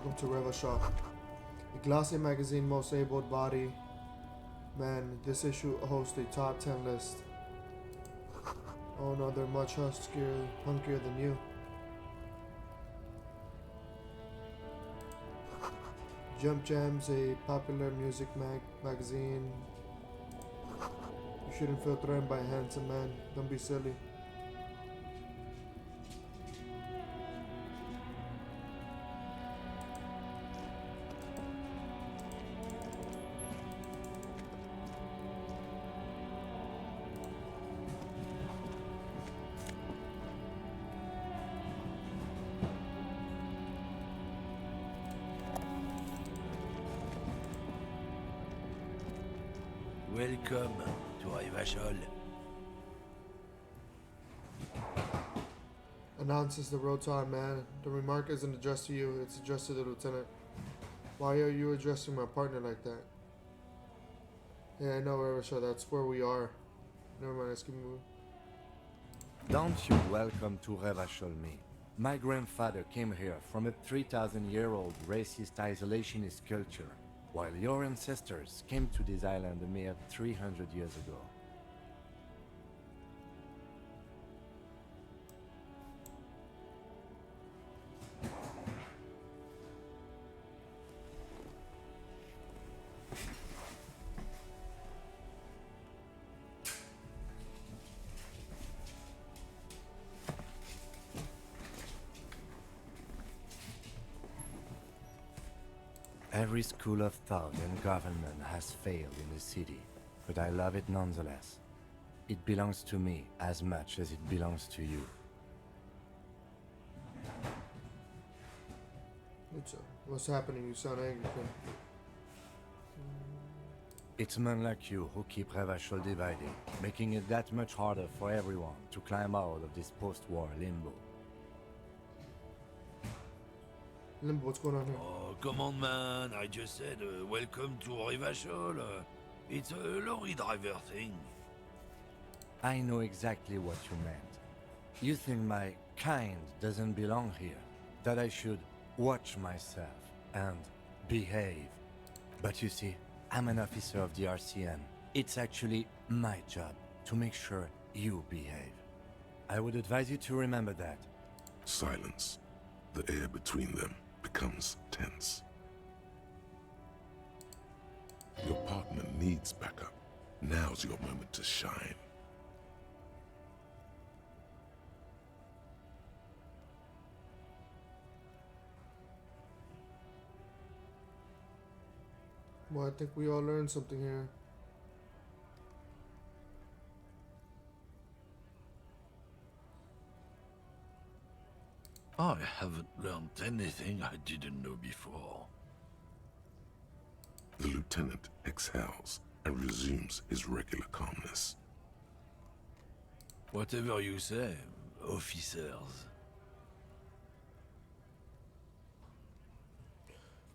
Welcome to Revachol, a glossy magazine most able-bodied man. This issue hosts a top 10 list. Oh no, they're much hunkier than you. Jump Jams, a popular music magazine. You shouldn't feel threatened by a handsome man. Don't be silly. Welcome to Revachol. Announces the Rotan man. The remark isn't addressed to you, it's addressed to the lieutenant. Why are you addressing my partner like that? Yeah, I know, Revachol, that's where we are. Never mind, let's keep moving. Don't you welcome to Revachol me. My grandfather came here from a 3,000-year-old racist isolationist culture, while your ancestors came to this island a mere 300 years ago. Every school of thought and government has failed in the city, but I love it nonetheless. It belongs to me as much as it belongs to you. What's happening? You sound angry. It's men like you who keep Revachol divided, making it that much harder for everyone to climb out of this post-war limbo. Limbo, what's going on here? Oh, come on, man. I just said welcome to Revachol. It's a lorry driver thing. I know exactly what you meant. You think my kind doesn't belong here, that I should watch myself and behave. But you see, I'm an officer of the RCM. It's actually my job to make sure you behave. I would advise you to remember that. Silence. The air between them becomes tense. Your partner needs backup. Now's your moment to shine. Well, I think we all learned something here. I haven't learned anything I didn't know before. The lieutenant exhales and resumes his regular calmness. Whatever you say, officers.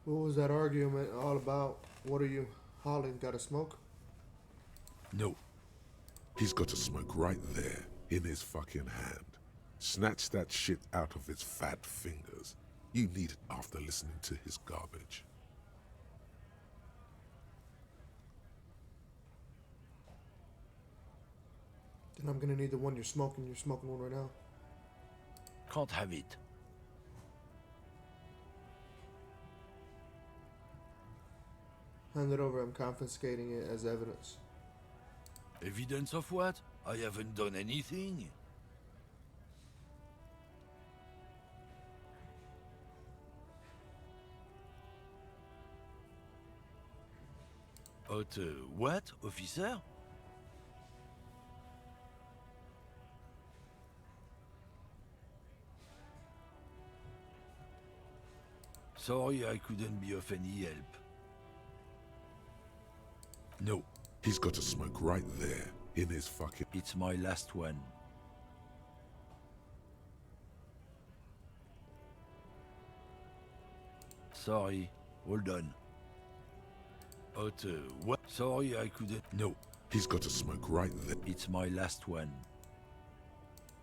What was that argument all about? What are you hauling? Got a smoke? No. He's got a smoke right there in his fucking hand. Snatch that shit out of his fat fingers. You need it after listening to his garbage. Then I'm gonna need the one you're smoking. You're smoking one right now. Can't have it. Hand it over. I'm confiscating it as evidence. Evidence of what? I haven't done anything. What, officer? Sorry I couldn't be of any help. No. He's got a smoke right there in his fucking... It's my last one. Sorry, hold on. What? Sorry I couldn't... No. He's got a smoke right there. It's my last one.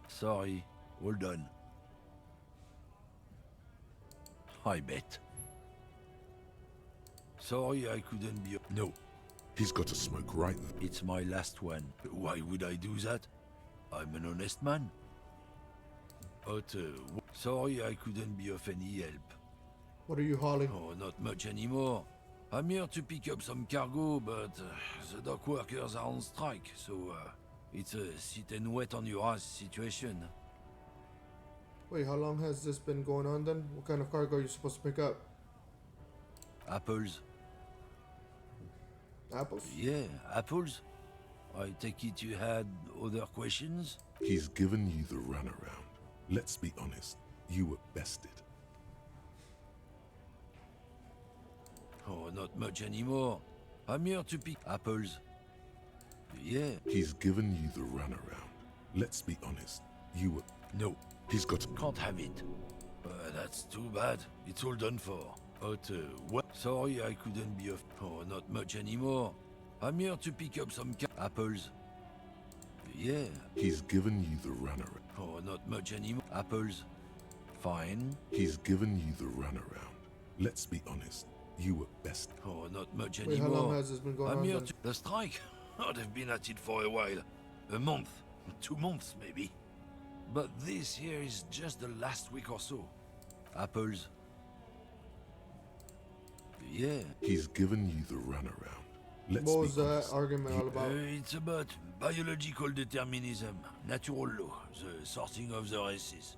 Sorry, hold on. I bet. Sorry I couldn't be... No, He's got a smoke right there. it's my last one. Why would I do that? I'm an honest man. But, sorry I couldn't be of any help. What are you hauling? Oh, not much anymore. I'm here to pick up some cargo, but the dock workers are on strike, so it's a sit and wait on your ass situation. Wait, how long has this been going on then? What kind of cargo are you supposed to pick up? Apples. Apples? Yeah, apples. I take it you had other questions? He's given you the runaround. Let's be honest, you were bested. Oh, not much anymore. I'm here to pick apples. Yeah. He's given you the runaround. Let's be honest, you were... No, He's got... can't have it. That's too bad. It's all done for. But, what? Sorry I couldn't be of... Oh, not much anymore. I'm here to pick up some apples. Yeah. He's given you the runaround. Oh, not much anymore. Apples. Fine. He's given you the runaround. Let's be honest, you were bested. Oh, not much Wait, how anymore. long has this been going I'm on here then? to... The strike? Oh, they've been at it for a while. A month. 2 months, maybe. But this here is just the last week or so. Apples. Yeah. He's given you the runaround. Let's What be was that honest. argument all about? It's about biological determinism, natural law, the sorting of the races.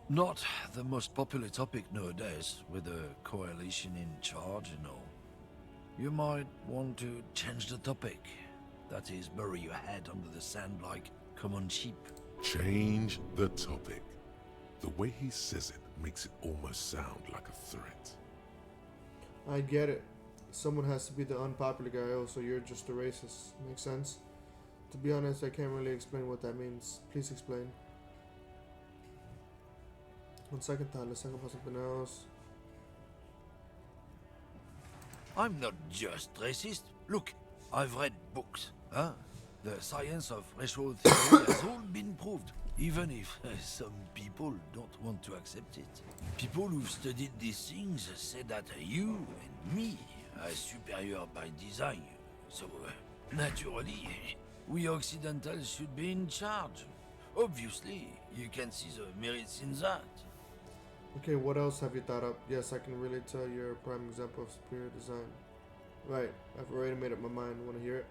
Not the most popular topic nowadays, with the coalition in charge and all. You might want to change the topic. That is, bury your head under the sand like common sheep. Change the topic. The way he says it makes it almost sound like a threat. I get it. Someone has to be the unpopular guy. Oh, so you're just a racist. Makes sense. To be honest, I can't really explain what that means. Please explain. One second thought, let's talk about something else. I'm not just racist. Look, I've read books. Huh? The science of racial theory has all been proved, even if some people don't want to accept it. People who've studied these things say that you and me are superior by design. So, naturally, we Occidentals should be in charge. Obviously, you can see the merits in that. Okay, what else have you thought up? Yes, I can really tell you're a prime example of superior design. Right, I've already made up my mind. Want to hear it?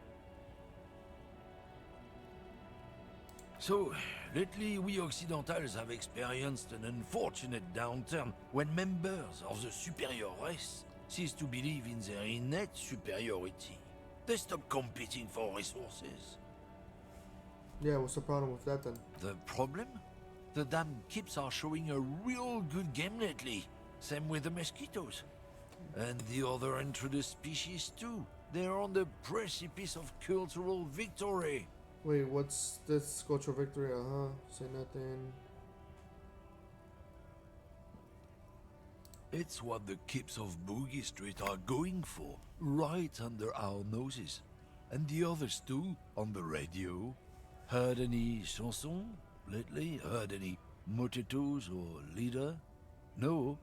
So, lately we Occidentals have experienced an unfortunate downturn when members of the superior race cease to believe in their innate superiority. They stop competing for resources. Yeah, what's the problem with that then? The problem? The damn kips are showing a real good game lately. Same with the mosquitoes. And the other intruders species too. They're on the precipice of cultural victory. Wait, what's this cultural victory? Say nothing. It's what the kips of Boogie Street are going for, right under our noses. And the others too, on the radio. Heard any chansons lately? Heard any motetos or leader? No.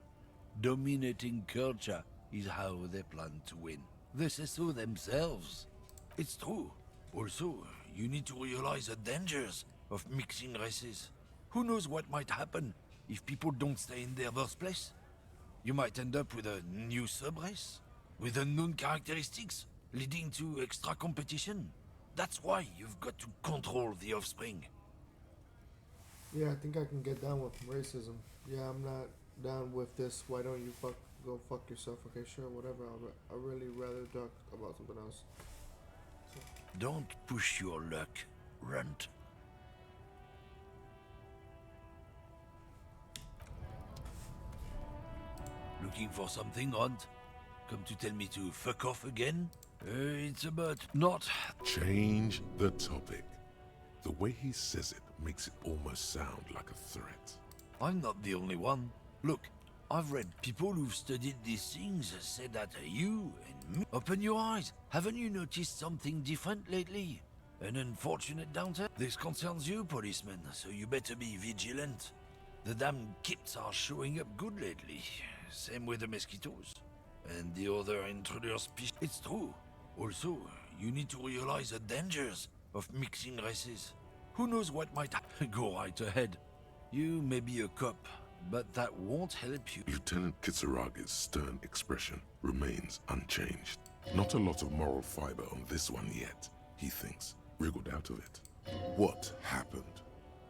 Dominating culture is how they plan to win. They say so themselves. It's true. Also, you need to realize the dangers of mixing races. Who knows what might happen if people don't stay in their birthplace? You might end up with a new sub-race, with unknown characteristics, leading to extra competition. That's why you've got to control the offspring. Yeah, I think I can get down with racism. Yeah, I'm not down with this. Why don't you go fuck yourself? Okay, sure, whatever. I'd really rather talk about something else. Don't push your luck, Runt. Looking for something, Runt? Come to tell me to fuck off again? It's about not... Change the topic. The way he says it makes it almost sound like a threat. I'm not the only one. Look, I've read people who've studied these things say that you and me... Open your eyes. Haven't you noticed something different lately? An unfortunate downturn? This concerns you, policeman, so you better be vigilant. The damn kips are showing up good lately. Same with the mosquitoes. and the other intruder species. It's true. Also, you need to realize the dangers of mixing races. Who knows what might happen? Go right ahead. You may be a cop, but that won't help you. Lieutenant Kisaragi's stern expression remains unchanged. Not a lot of moral fiber on this one yet, he thinks, wriggled out of it. What happened?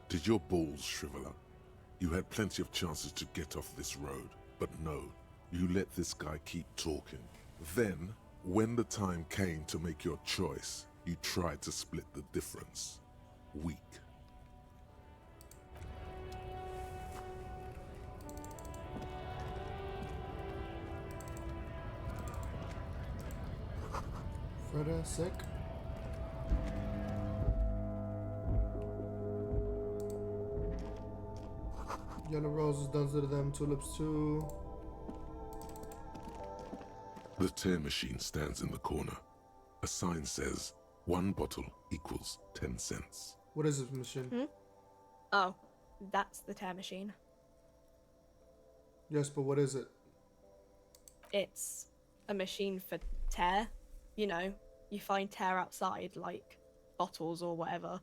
Did your balls shrivel up? You had plenty of chances to get off this road, but no, you let this guy keep talking. Then, when the time came to make your choice, you tried to split the difference. Weak. Freda, sick? Yellow roses done to them, tulips too. The tear machine stands in the corner. A sign says, 1 bottle equals 10 cents. What is this machine? Oh, that's the tear machine. Yes, but what is it? It's a machine for tear. You know, you find tear outside, like bottles or whatever,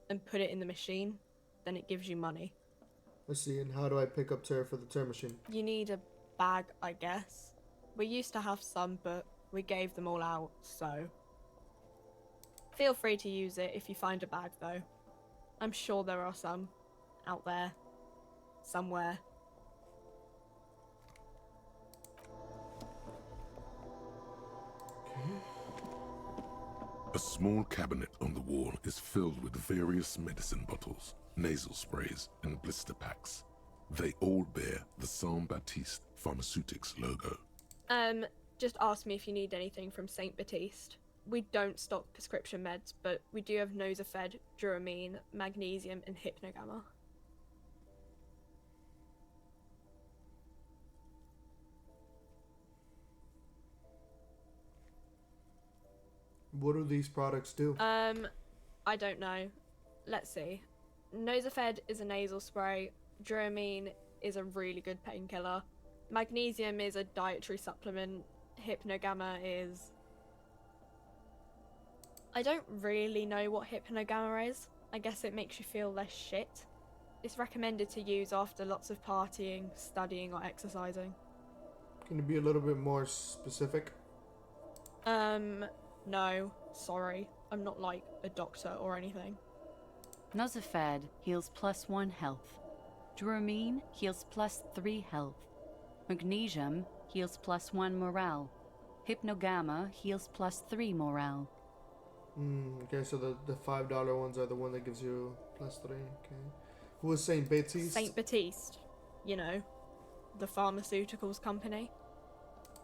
and put it in the machine, then it gives you money. I see, and how do I pick up tear for the tear machine? You need a bag, I guess. We used to have some, but we gave them all out, so... Feel free to use it if you find a bag, though. I'm sure there are some out there, somewhere. A small cabinet on the wall is filled with various medicine bottles, nasal sprays, and blister packs. They all bear the Saint Baptiste Pharmaceutics logo. Just ask me if you need anything from Saint Baptiste. We don't stock prescription meds, but we do have Nosafed, Duramine, Magnesium, and Hypnogamma. What do these products do? I don't know. Let's see. Nosafed is a nasal spray. Duramine is a really good painkiller. Magnesium is a dietary supplement. Hypnogamma is... I don't really know what Hypnogamma is. I guess it makes you feel less shit. It's recommended to use after lots of partying, studying, or exercising. Can you be a little bit more specific? No, sorry. I'm not like a doctor or anything. Nosafed heals +1 health. Duramine heals +3 health. Magnesium heals +1 morale. Hypnogamma heals +3 morale. Okay, so the $5 ones are the one that gives you +3, okay. Who was Saint Baptiste? Saint Baptiste. You know, the pharmaceuticals company.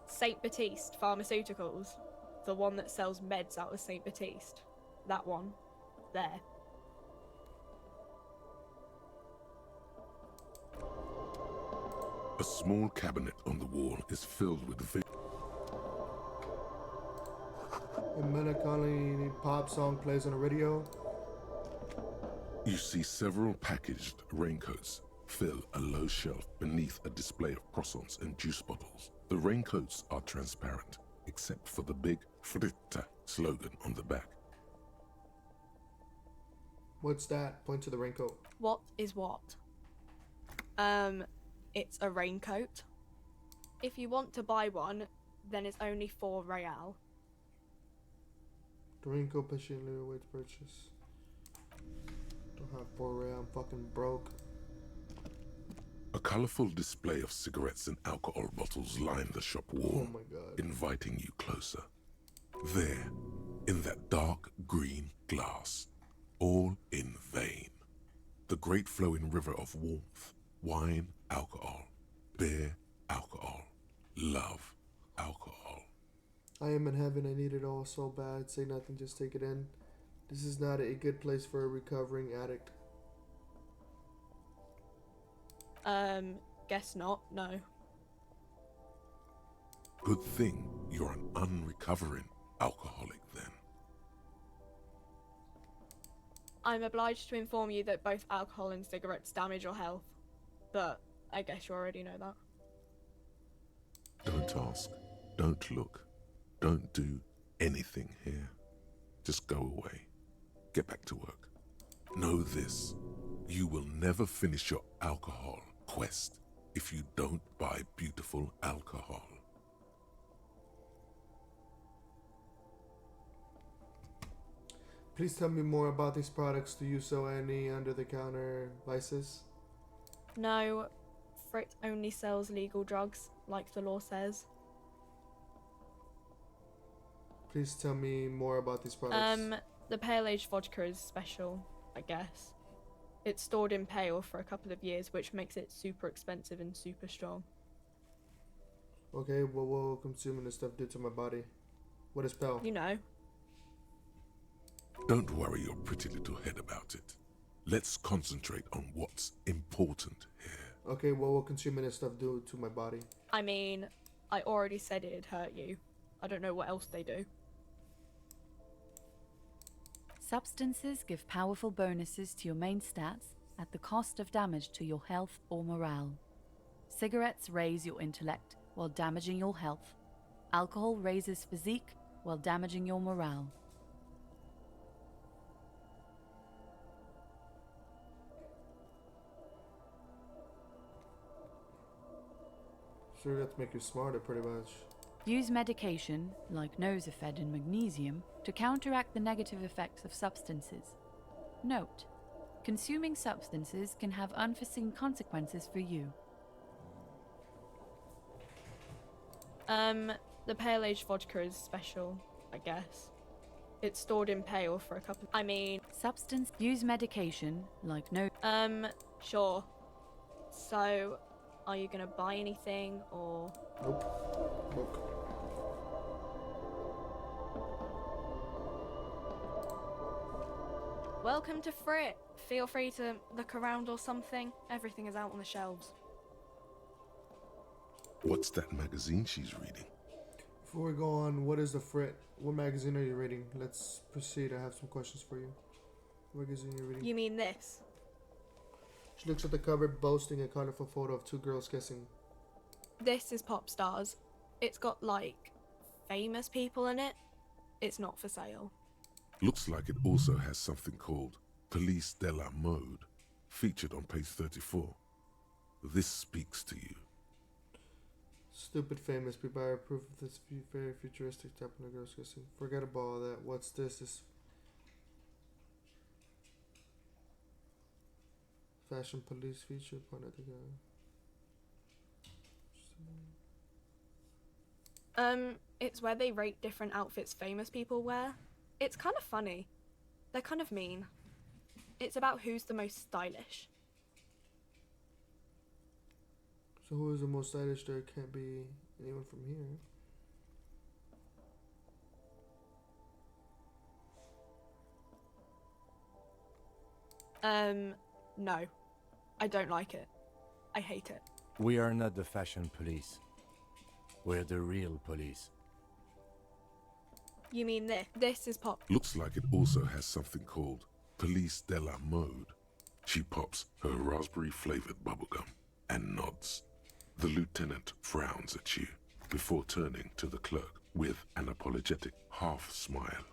Saint Baptiste Pharmaceuticals. The one that sells meds out of Saint Baptiste. That one. There. A small cabinet on the wall is filled with A melancholy pop song plays on the radio. You see several packaged raincoats fill a low shelf beneath a display of croissants and juice bottles. The raincoats are transparent, except for the big Fritta slogan on the back. What's that? Point to the raincoat. What is what? It's a raincoat. If you want to buy one, then it's only 4 real. The raincoat patiently awaits purchase. Don't have 4 real, I'm fucking broke. A colorful display of cigarettes and alcohol bottles line the shop wall, Oh my god. inviting you closer. There, in that dark green glass, all in vain. The great flowing river of warmth, wine, alcohol, beer, alcohol, love, alcohol. I am in heaven, I need it all so bad. Say nothing, just take it in. This is not a good place for a recovering addict. Guess not, no. Good thing you're an unrecovering alcoholic then. I'm obliged to inform you that both alcohol and cigarettes damage your health. But I guess you already know that. Don't ask. Don't look. Don't do anything here. Just go away. Get back to work. Know this. You will never finish your alcohol quest if you don't buy beautiful alcohol. Please tell me more about these products. Do you sell any under-the-counter vices? No, Frit only sells legal drugs, like the law says. Please tell me more about these products. The Pale Age vodka is special, I guess. It's stored in pale for a couple of years, which makes it super expensive and super strong. Okay, what will consuming this stuff do to my body? What is pale? You know. Don't worry your pretty little head about it. Let's concentrate on what's important here. Okay, what will consuming this stuff do to my body? I mean, I already said it'd hurt you. I don't know what else they do. Substances give powerful bonuses to your main stats at the cost of damage to your health or morale. Cigarettes raise your intellect while damaging your health. Alcohol raises physique while damaging your morale. Sure, that's make you smarter, pretty much. Use medication, like Nosafed and magnesium, to counteract the negative effects of substances. Note: consuming substances can have unforeseen consequences for you. The Pale Age vodka is special, I guess. It's stored in pale for a couple. I mean, Substance use medication, like no. sure. So, are you gonna buy anything, or? Nope. Nope. Welcome to Frit. Feel free to look around or something. Everything is out on the shelves. What's that magazine she's reading? Before we go on, what is the Frit? What magazine are you reading? Let's proceed. I have some questions for you. What magazine are you reading? You mean this? She looks at the cover, boasting a colorful photo of two girls kissing. This is Pop Stars. It's got, like, famous people in it. It's not for sale. Looks like it also has something called Police de la Mode, featured on page 34. This speaks to you. Stupid famous people. I approve of this very futuristic type of girls kissing. Forget about all that. What's this? This fashion police feature. Point at the guy. It's where they rate different outfits famous people wear. It's kind of funny. They're kind of mean. It's about who's the most stylish. So who is the most stylish? There can't be anyone from here. No. I don't like it. I hate it. We are not the fashion police. We're the real police. You mean this? This is Pop. Looks like it also has something called Police de la Mode. She pops her raspberry-flavored bubblegum and nods. The lieutenant frowns at you before turning to the clerk with an apologetic half-smile.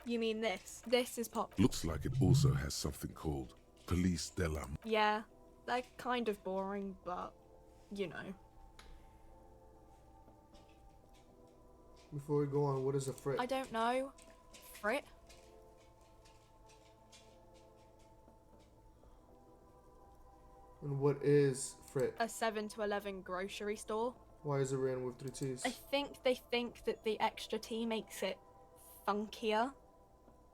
You mean this? This is Pop. Looks like it also has something called Police de la... Yeah, they're kind of boring, but, you know. Before we go on, what is a Frit? I don't know. Frit? And what is Frit? A 7 to 11 grocery store. Why is it written with 3 T's? I think they think that the extra T makes it funkier.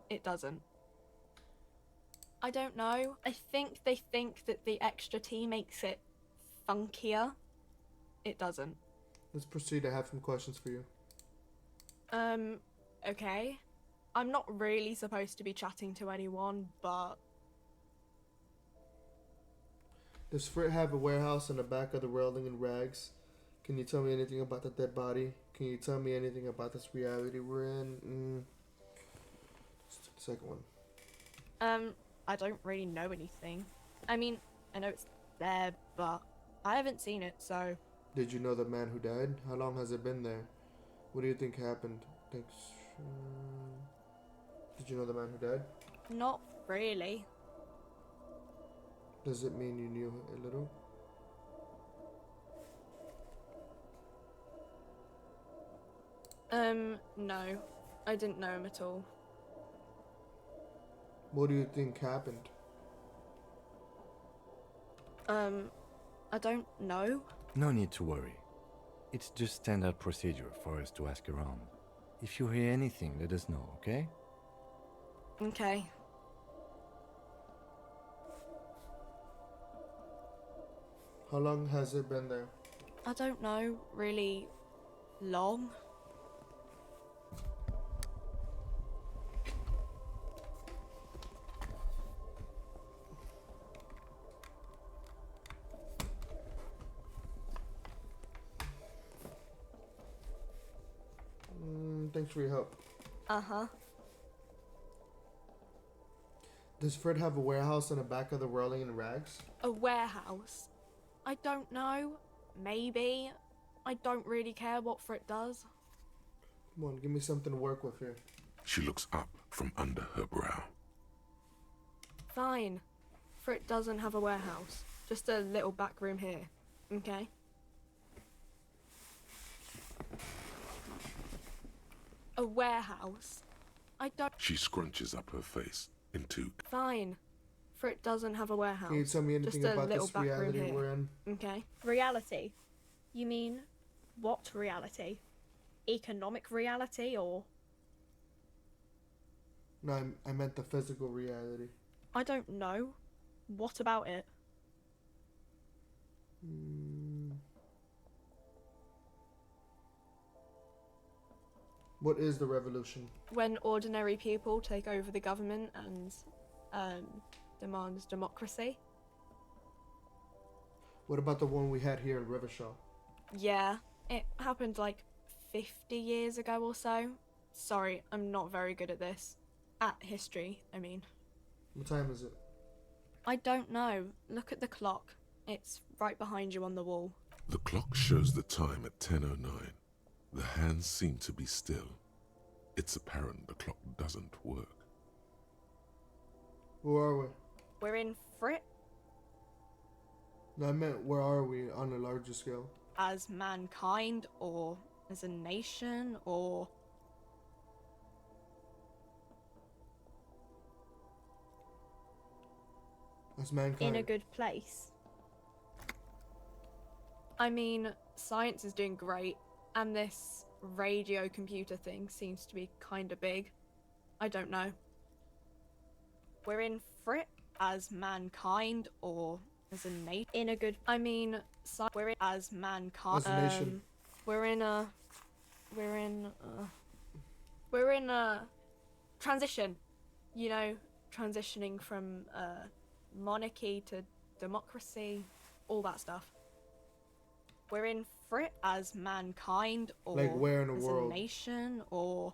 It doesn't. I don't know. I think they think that the extra T makes it funkier. It doesn't. Let's proceed. I have some questions for you. Okay. I'm not really supposed to be chatting to anyone, but... Does Frit have a warehouse in the back of the welding and rags? Can you tell me anything about the dead body? Can you tell me anything about this reality we're in? Let's take the second one. I don't really know anything. I mean, I know it's there, but I haven't seen it, so Did you know the man who died? How long has it been there? What do you think happened? Thanks. Did you know the man who died? Not really. Does it mean you knew a little? No. I didn't know him at all. What do you think happened? I don't know. No need to worry. It's just standard procedure for us to ask around. If you hear anything, let us know, okay? Okay. How long has it been there? I don't know, really long. Thanks for your help. Uh-huh. Does Fred have a warehouse in the back of the Whirling in Rags? A warehouse? I don't know. Maybe. I don't really care what Frit does. Come on, give me something to work with here. She looks up from under her brow. Fine. Frit doesn't have a warehouse. Just a little back room here. Okay? A warehouse? I don't... She scrunches up her face into... Fine. Frit doesn't have a warehouse. Can you tell me anything Just a about little this back room reality here. we're in? Okay. Reality? You mean what reality? Economic reality or... No, I meant the physical reality. I don't know. What about it? What is the revolution? When ordinary people take over the government and demands democracy. What about the one we had here in Rivershaw? Yeah, it happened like 50 years ago or so. Sorry, I'm not very good at this. At history, I mean. What time is it? I don't know. Look at the clock. It's right behind you on the wall. The clock shows the time at 10:09. The hands seem to be still. It's apparent the clock doesn't work. Where are we? We're in Frit No, I meant where are we on a larger scale? as mankind or as a nation or... As mankind. in a good place. I mean, science is doing great, and this radio computer thing seems to be kinda big. I don't know. We're in Frit as mankind or as a nation. In a good... I mean, we're in as mankind. As a nation. We're in a transition. You know, transitioning from monarchy to democracy, all that stuff. We're in Frit as mankind or Like where in the as world? a nation, or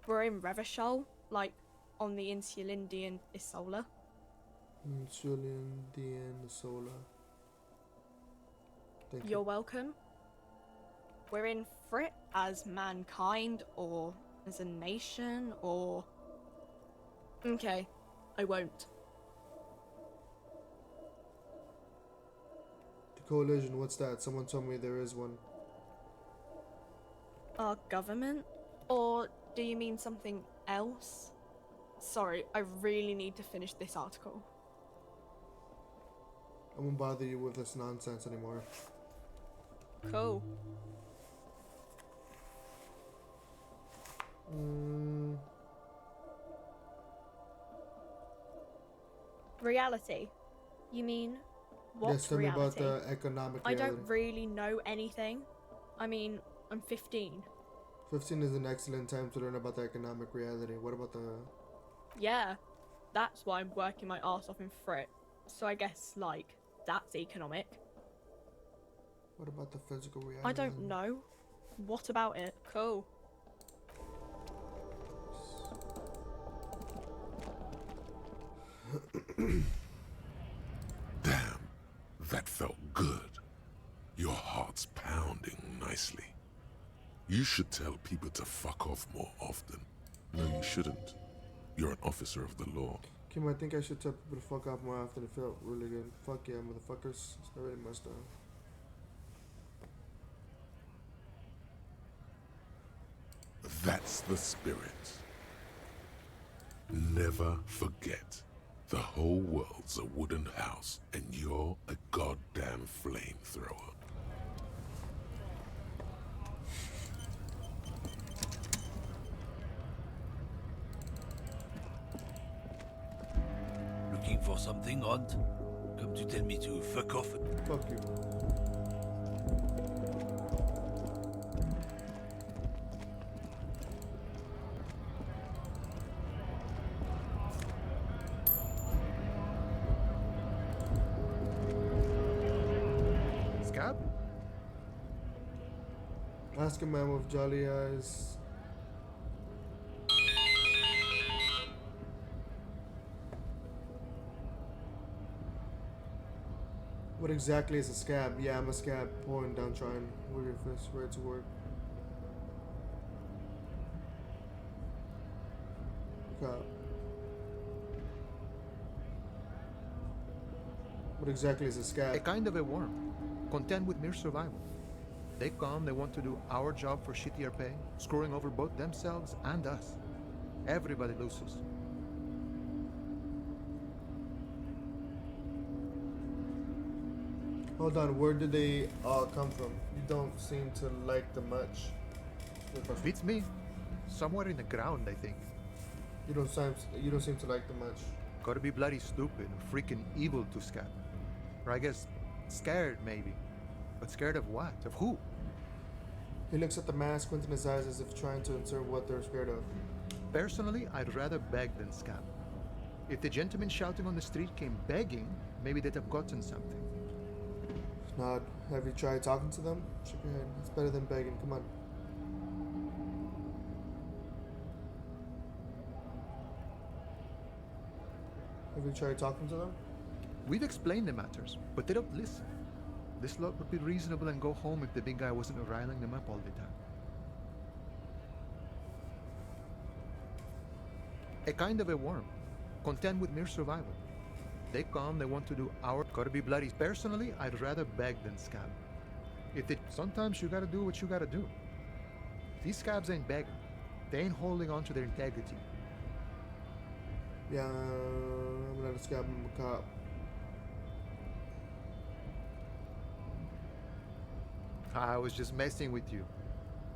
we're in Revachol, like on the Insulindian Isola. Insulindian Solar. Thank You're you. welcome. We're in Frit as mankind or as a nation or... Okay, I won't. The coalition, what's that? Someone told me there is one. Our government? Or do you mean something else? Sorry, I really need to finish this article. I won't bother you with this nonsense anymore. Cool. Reality? You mean what Yes, tell me reality? about the economic I reality. don't really know anything. I mean, I'm 15. 15 is an excellent time to learn about the economic reality. What about the... Yeah, that's why I'm working my arse off in Frit. So I guess, like, that's economic. What about the physical reality? I don't know. What about it? Cool. Damn, that felt good. Your heart's pounding nicely. You should tell people to fuck off more often. No, you shouldn't. You're an officer of the law. Kim, I think I should tell people to fuck off more often. It felt really good. Fuck yeah, motherfuckers. It's not really much though. That's the spirit. Never forget. The whole world's a wooden house, and you're a goddamn flamethrower. Looking for something, Hunt? Come to tell me to fuck off? Fuck you. Scab? Ask a man with jolly eyes. What exactly is a scab? Yeah, I'm a scab. Poor and downtrodden. With your fist ready to work. Cop. What exactly is a A scab? kind of a worm, content with mere survival. They come, they want to do our job for shittier pay, screwing over both themselves and us. Everybody loses. Hold on, where did they all come from? You don't seem to like them much. Beats me. Somewhere in the ground, I think. You don't seem to like them much. Gotta be bloody stupid or freaking evil to Scab. Or I guess scared, maybe. But scared of what? Of who? He looks at the mask, squinting his eyes as if trying to insert what they're scared of. Personally, I'd rather beg than scab. If the gentleman shouting on the street came begging, maybe they'd have gotten something. Nod. Have you tried talking to them? Shake your head. It's better than begging. Come on. Have you tried talking to them? We've explained the matters, but they don't listen. This lot would be reasonable and go home if the big guy wasn't riling them up all the time. A kind of a worm, content with mere survival. They come, they want to do our gotta be bloody. Personally, I'd rather beg than scab. Sometimes you gotta do what you gotta do. These scabs ain't begging. They ain't holding on to their integrity. Yeah, I'm not a scab, I'm a cop. I was just messing with you.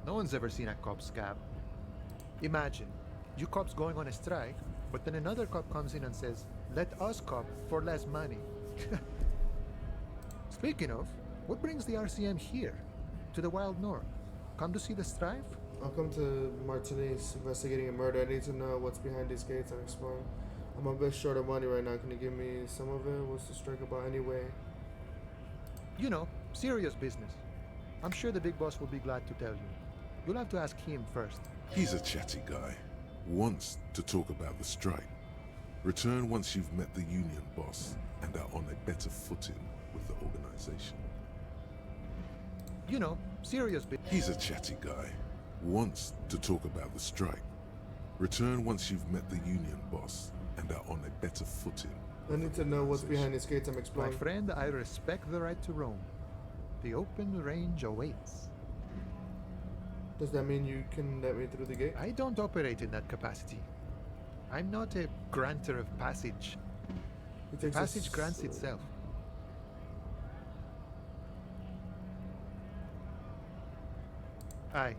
No one's ever seen a cop scab. Imagine, you cops going on a strike, but then another cop comes in and says, let us cop for less money. Speaking of, what brings the RCM here? To the Wild North? Come to see the strife? I'll come to Martini's investigating a murder. I need to know what's behind these gates and exploring. I'm a bit short of money right now. Can you give me some of it? What's the strike about anyway? You know, serious business. I'm sure the big boss will be glad to tell you. You'll have to ask him first. He's a chatty guy. Wants to talk about the strike. Return once you've met the union boss and are on a better footing with the organization. You know, serious business. He's a chatty guy. Wants to talk about the strike. Return once you've met the union boss and are on a better footing. I need to know what's behind these gates I'm My exploring. friend, I respect the right to roam. The open range awaits. Does that mean you can let me through the gate? I don't operate in that capacity. I'm not a granter of passage. It The takes passage us- grants itself. Aye.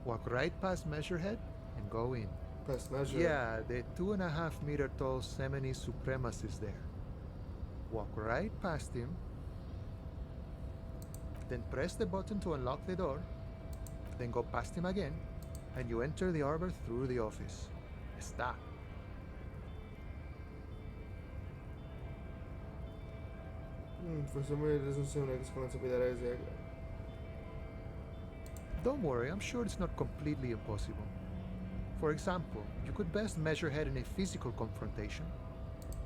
Walk right past Measurehead and go in. Press measure. Yeah, the 2.5 meter tall Semini supremacist there. Walk right past him. Then press the button to unlock the door. Then go past him again. And you enter the arbor through the office. Está. For some reason, it doesn't seem like it's going to be that easy. Don't worry, I'm sure it's not completely impossible. For example, you could best measure head in a physical confrontation.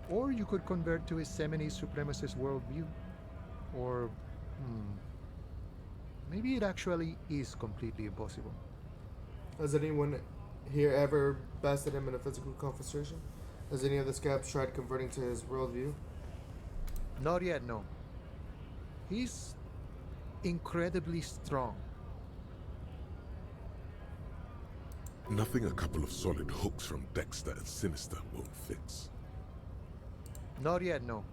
Or you could convert to a Semini supremacist worldview. Or, Maybe it actually is completely impossible. Has anyone here ever bested him in a physical confrontation? Has any of the scabs tried converting to his worldview? Not yet, no. He's incredibly strong. Nothing a couple of solid hooks from Dexter and Sinister won't fix. Not yet, no.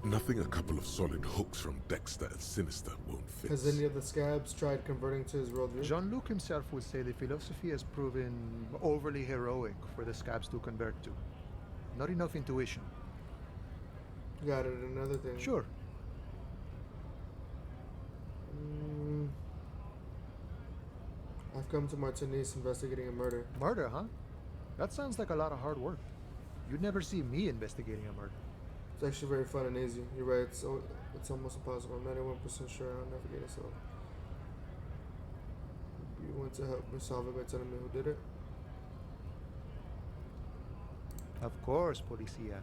Nothing a couple of solid hooks from Dexter and Sinister won't fix. Has any of the scabs tried converting to his worldview? Jean-Luc himself would say the philosophy has proven overly heroic for the scabs to convert to. Not enough intuition. Got it, another thing. Sure. I've come to Martinique investigating a murder. Murder, huh? That sounds like a lot of hard work. You'd never see me investigating a murder. It's actually very fun and easy. You're right, it's almost impossible. I'm 91% sure I'll never get it solved. You want to help me solve it by telling me who did it? Of course, Policia.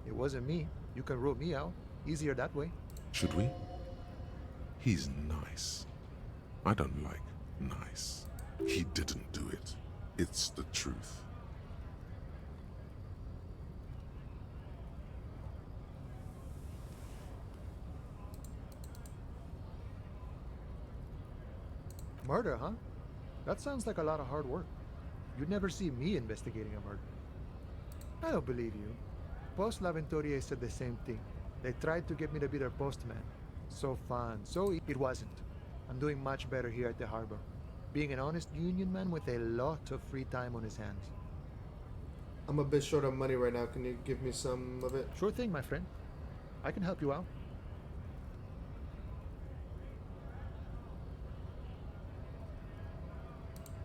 It wasn't me. You can rule me out. Easier that way. Should we? He's nice. I don't like nice. He didn't do it. It's the truth. Murder, huh? That sounds like a lot of hard work. You'd never see me investigating a murder. I don't believe you. Post L'Aventurier said the same thing. They tried to get me to be their postman. So fun. It wasn't. I'm doing much better here at the harbor. Being an honest union man with a lot of free time on his hands. I'm a bit short on money right now. Can you give me some of it? Sure thing, my friend. I can help you out.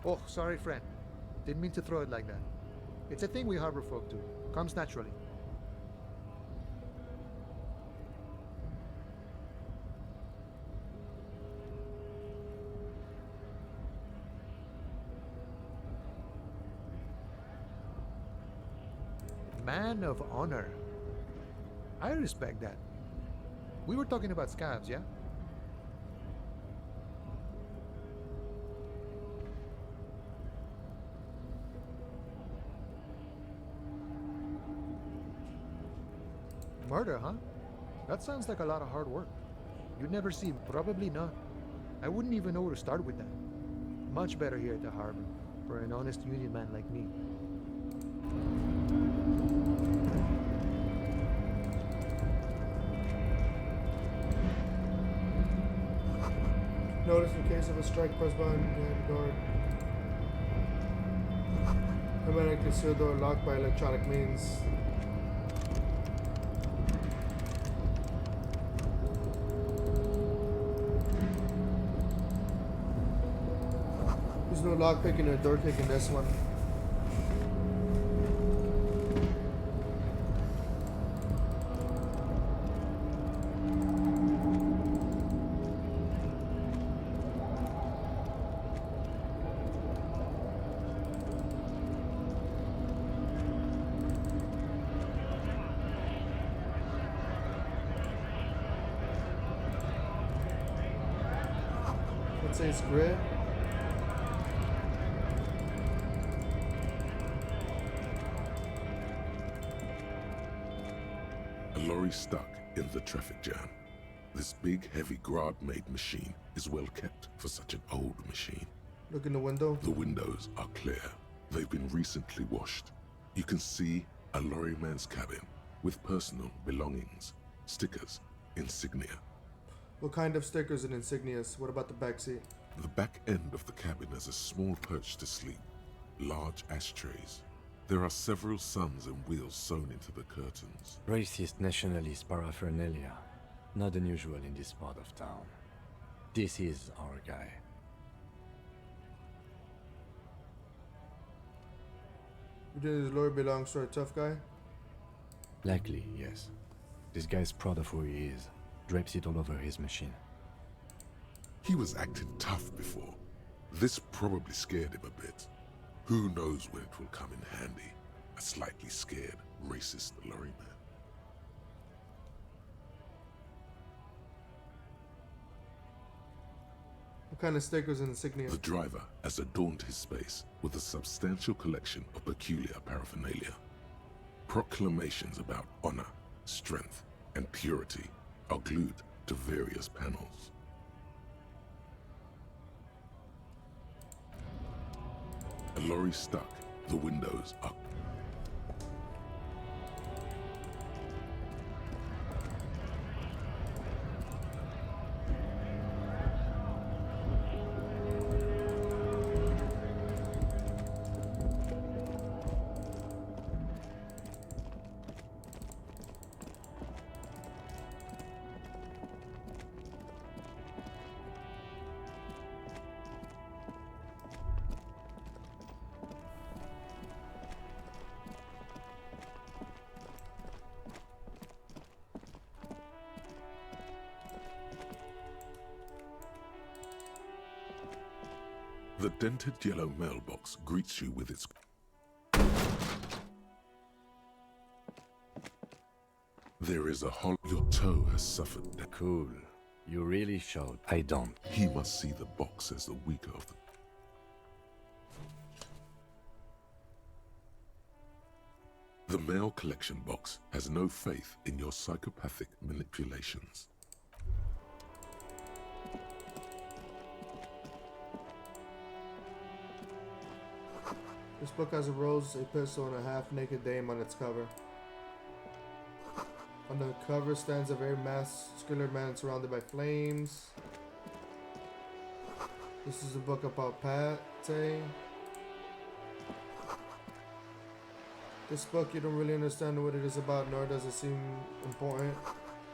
Oh, sorry, friend. Didn't mean to throw it like that. It's a thing we harbor folk do. Comes naturally. Man of honor. I respect that. We were talking about scabs, yeah? Murder, huh? That sounds like a lot of hard work. You'd never see, probably not. I wouldn't even know where to start with that. Much better here at the harbor, for an honest union man like me. Notice in case of a strike, press button and guard. Automatically seal door locked by electronic means. There's no lock picking or door kick in this one. Let's say it's gray. A lorry stuck in the traffic jam. This big, heavy Grad-made machine is well kept for such an old machine. Look in the window. The windows are clear. They've been recently washed. You can see a lorryman's cabin with personal belongings, stickers, insignia. What kind of stickers and insignias? What about the back seat? The back end of the cabin has a small perch to sleep, large ashtrays. There are several suns and wheels sewn into the curtains. Racist nationalist paraphernalia. Not unusual in this part of town. This is our guy. You think his lorry belongs to a tough guy? Likely, yes. This guy's proud of who he is. Drapes it all over his machine. He was acting tough before. This probably scared him a bit. Who knows when it will come in handy? A slightly scared, racist lorryman. What kind of stickers and insignia? The driver has adorned his space with a substantial collection of peculiar paraphernalia. Proclamations about honor, strength, and purity are glued to various panels. A lorry stuck. The windows are The dented yellow mailbox greets you with its... There is a hole. Your toe has suffered. Cool. You really showed. I don't. He must see the box as the weaker of the... The mail collection box has no faith in your psychopathic manipulations. This book has a rose, a pistol, and a half-naked dame on its cover. On the cover stands a very muscular man surrounded by flames. This is a book about Pate. This book, you don't really understand what it is about, nor does it seem important.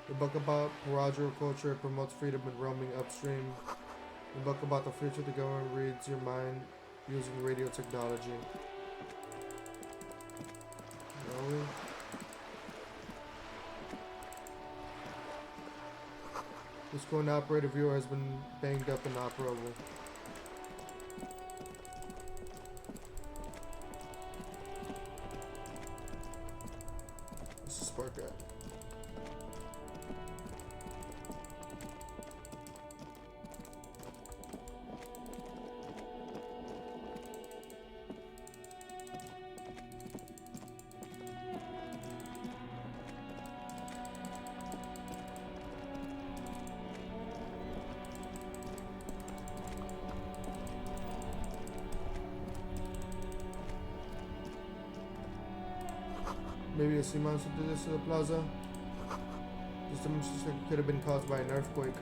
The book about Paraggio culture promotes freedom and roaming upstream. The book about the future, the government reads your mind using radio technology. Really? This coin operator viewer has been banged up and operable. This is Spark Guy. Maybe a sea monster did this to the plaza. This demonstration could have been caused by an earthquake.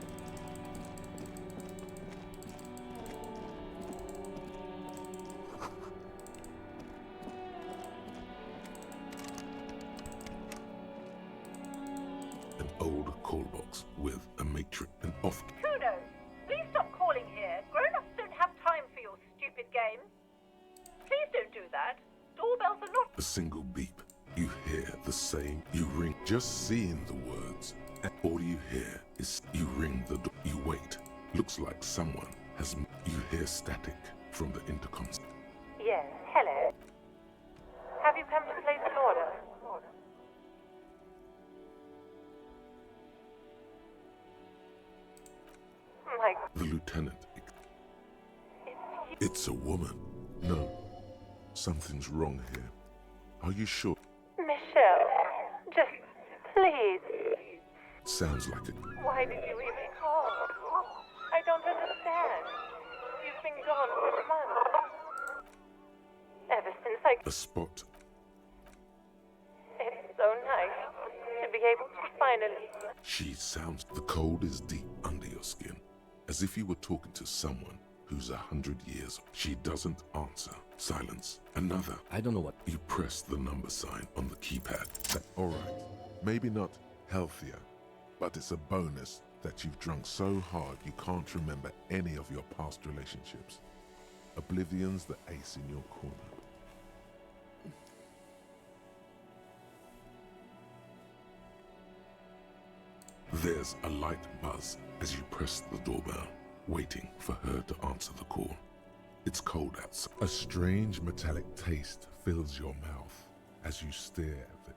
An old call box with a matrix and off. Kudos! Please stop calling here. Grown-ups don't have time for your stupid games. Please don't do that. Doorbells are not... A single beep. You hear the same. You ring. Just seeing the words. And all you hear is you ring the door. You wait. Looks like someone has... You hear static from the intercom. Yes, hello. Have you come to place an order? My... The lieutenant. It's a woman. No. Something's wrong here. Are you sure? Michelle, just please. Sounds like it. Why did you even call? I don't understand. You've been gone for months. Ever since A spot. It's so nice to be able to finally... She sounds... The cold is deep under your skin. As if you were talking to someone who's 100 years. She doesn't answer. Silence. Another. I don't know what. You press the number sign on the keypad. Alright. Maybe not healthier, but it's a bonus that you've drunk so hard you can't remember any of your past relationships. Oblivion's the ace in your corner. There's a light buzz as you press the doorbell, waiting for her to answer the call. It's cold outside. A strange metallic taste fills your mouth as you stare at the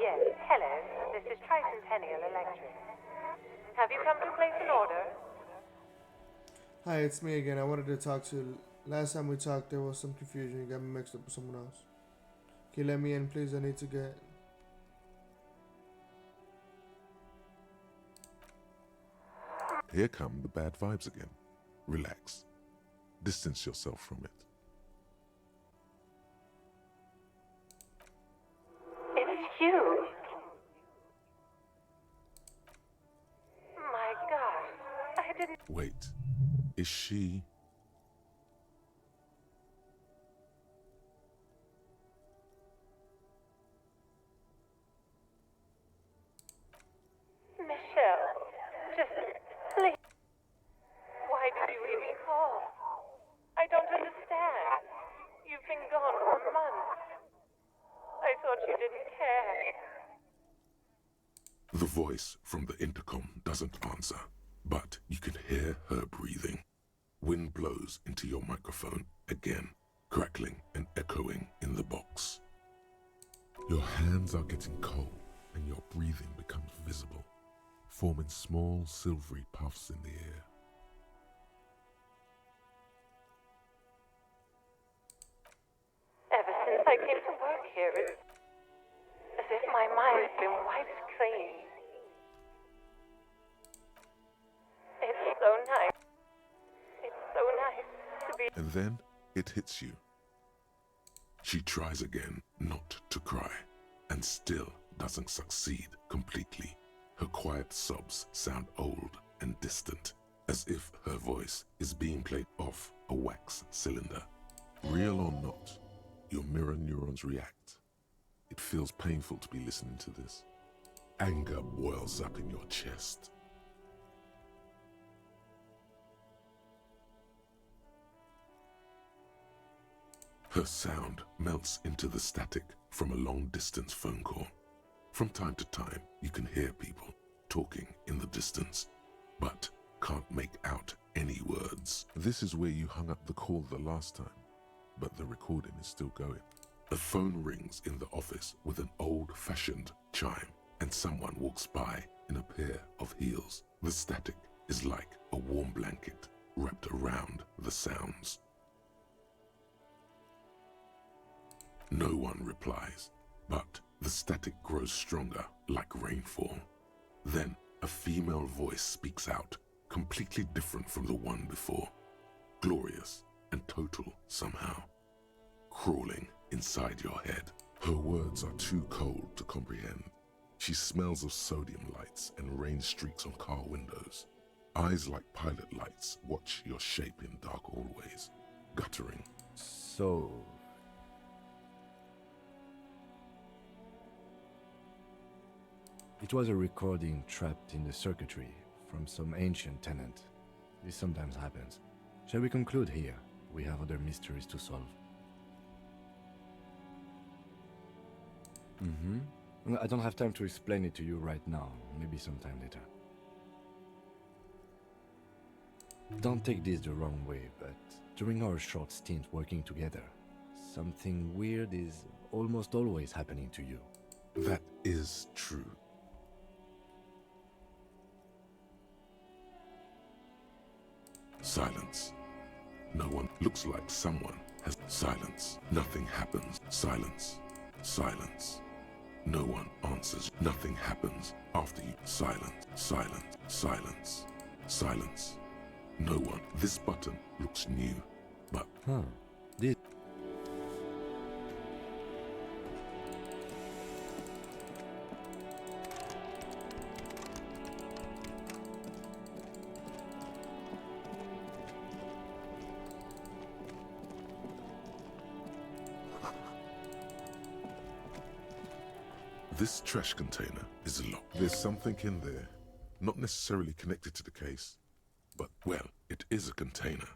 Yes, hello. This is Tricentennial Electric. Have you come to place an order? Hi, it's me again. I wanted to talk to you. Last time we talked, there was some confusion. You got me mixed up with someone else. Can you let me in, please? I need to get. Here come the bad vibes again. Relax. Distance yourself from it. It's you. My gosh, I didn't. Wait. Is she... Michelle, just please. Why did you even call? I don't understand. You've been gone for months. I thought you didn't care. The voice from the intercom doesn't answer, but you can hear her breathing. Wind blows into your microphone again, crackling and echoing in the box. Your hands are getting cold and your breathing becomes visible, forming small silvery puffs in the air. Ever since I came to work here, it's as if my mind's been wiped clean. It's so nice. It's so nice to be. And then it hits you. She tries again not to cry, and still doesn't succeed completely. Her quiet sobs sound old and distant, as if her voice is being played off a wax cylinder. Real or not, your mirror neurons react. It feels painful to be listening to this. Anger boils up in your chest. Her sound melts into the static from a long-distance phone call. From time to time, you can hear people talking in the distance, but can't make out any words. This is where you hung up the call the last time, but the recording is still going. A phone rings in the office with an old-fashioned chime, and someone walks by in a pair of heels. The static is like a warm blanket wrapped around the sounds. No one replies, but the static grows stronger like rainfall. Then a female voice speaks out, completely different from the one before. Glorious and total somehow. Crawling inside your head. Her words are too cold to comprehend. She smells of sodium lights and rain streaks on car windows. Eyes like pilot lights watch your shape in dark hallways, guttering. So... it was a recording trapped in the circuitry from some ancient tenant. This sometimes happens. Shall we conclude here? We have other mysteries to solve. I don't have time to explain it to you right now. Maybe sometime later. Don't take this the wrong way, but during our short stint working together, something weird is almost always happening to you. That is true. Silence. No one. Looks like someone has. Silence. Nothing happens. Silence. Silence. No one answers. Nothing happens after you. Silence. Silence. Silence. Silence. No one. This button looks new, but... This... This trash container is locked. There's something in there, not necessarily connected to the case, but, well, it is a container.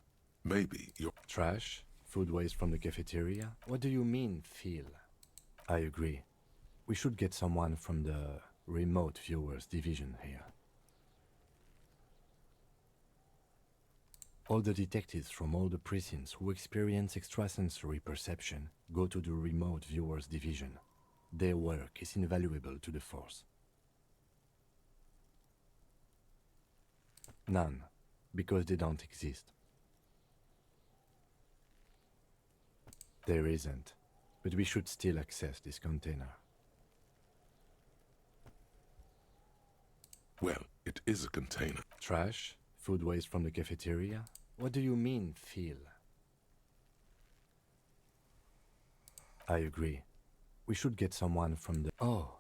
Maybe you're... Trash? Food waste from the cafeteria? What do you mean, Phil? I agree. We should get someone from the remote viewers division here. All the detectives from all the precincts who experience extrasensory perception go to the remote viewers division. Their work is invaluable to the force. None. because they don't exist. There isn't, but we should still access this container. Well, it is a container. Trash? Food waste from the cafeteria? What do you mean, feel? I agree. We should get someone from the... Oh.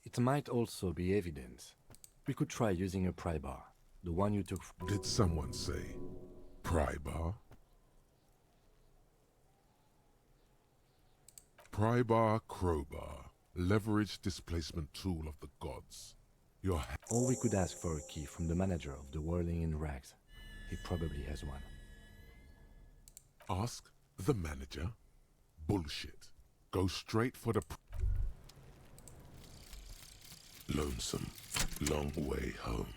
It might also be evidence. We could try using a pry bar. The one you took... Did someone say pry bar? Pry bar, crowbar, leverage displacement tool of the gods. Your Or we could ask for a key from the manager of the Whirling in Rags. He probably has one. ask the manager? Bullshit. Go straight for the... Lonesome. Long way home.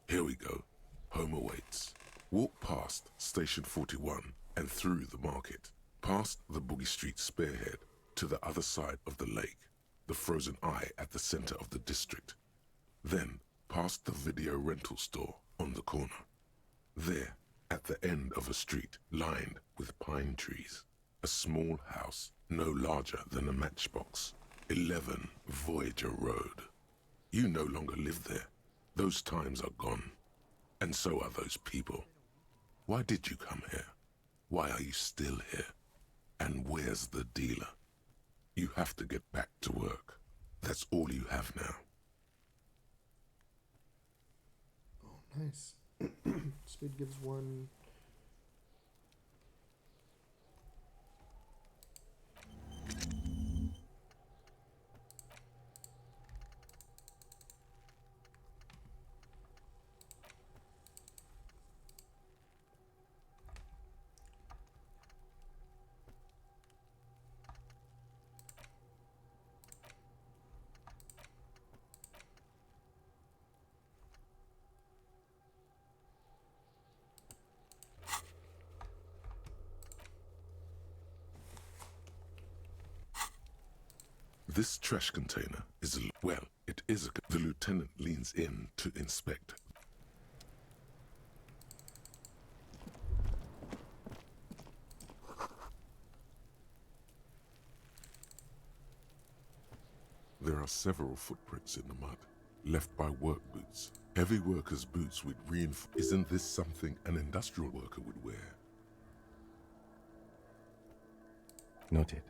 Here we go. Home awaits. Walk past Station 41 and through the market, past the Boogie Street spearhead to the other side of the lake, the frozen eye at the center of the district. Then past the video rental store on the corner. There, at the end of a street lined with pine trees, a small house no larger than a matchbox. 11 Voyager Road. You no longer live there. Those times are gone. And so are those people. Why did you come here? Why are you still here? And where's the dealer? You have to get back to work. That's all you have now. Oh, nice. Speed gives 1. This trash container is, well, it is the lieutenant leans in to inspect. There are several footprints in the mud, left by work boots. Heavy workers' boots with Isn't this something an industrial worker would wear? Noted.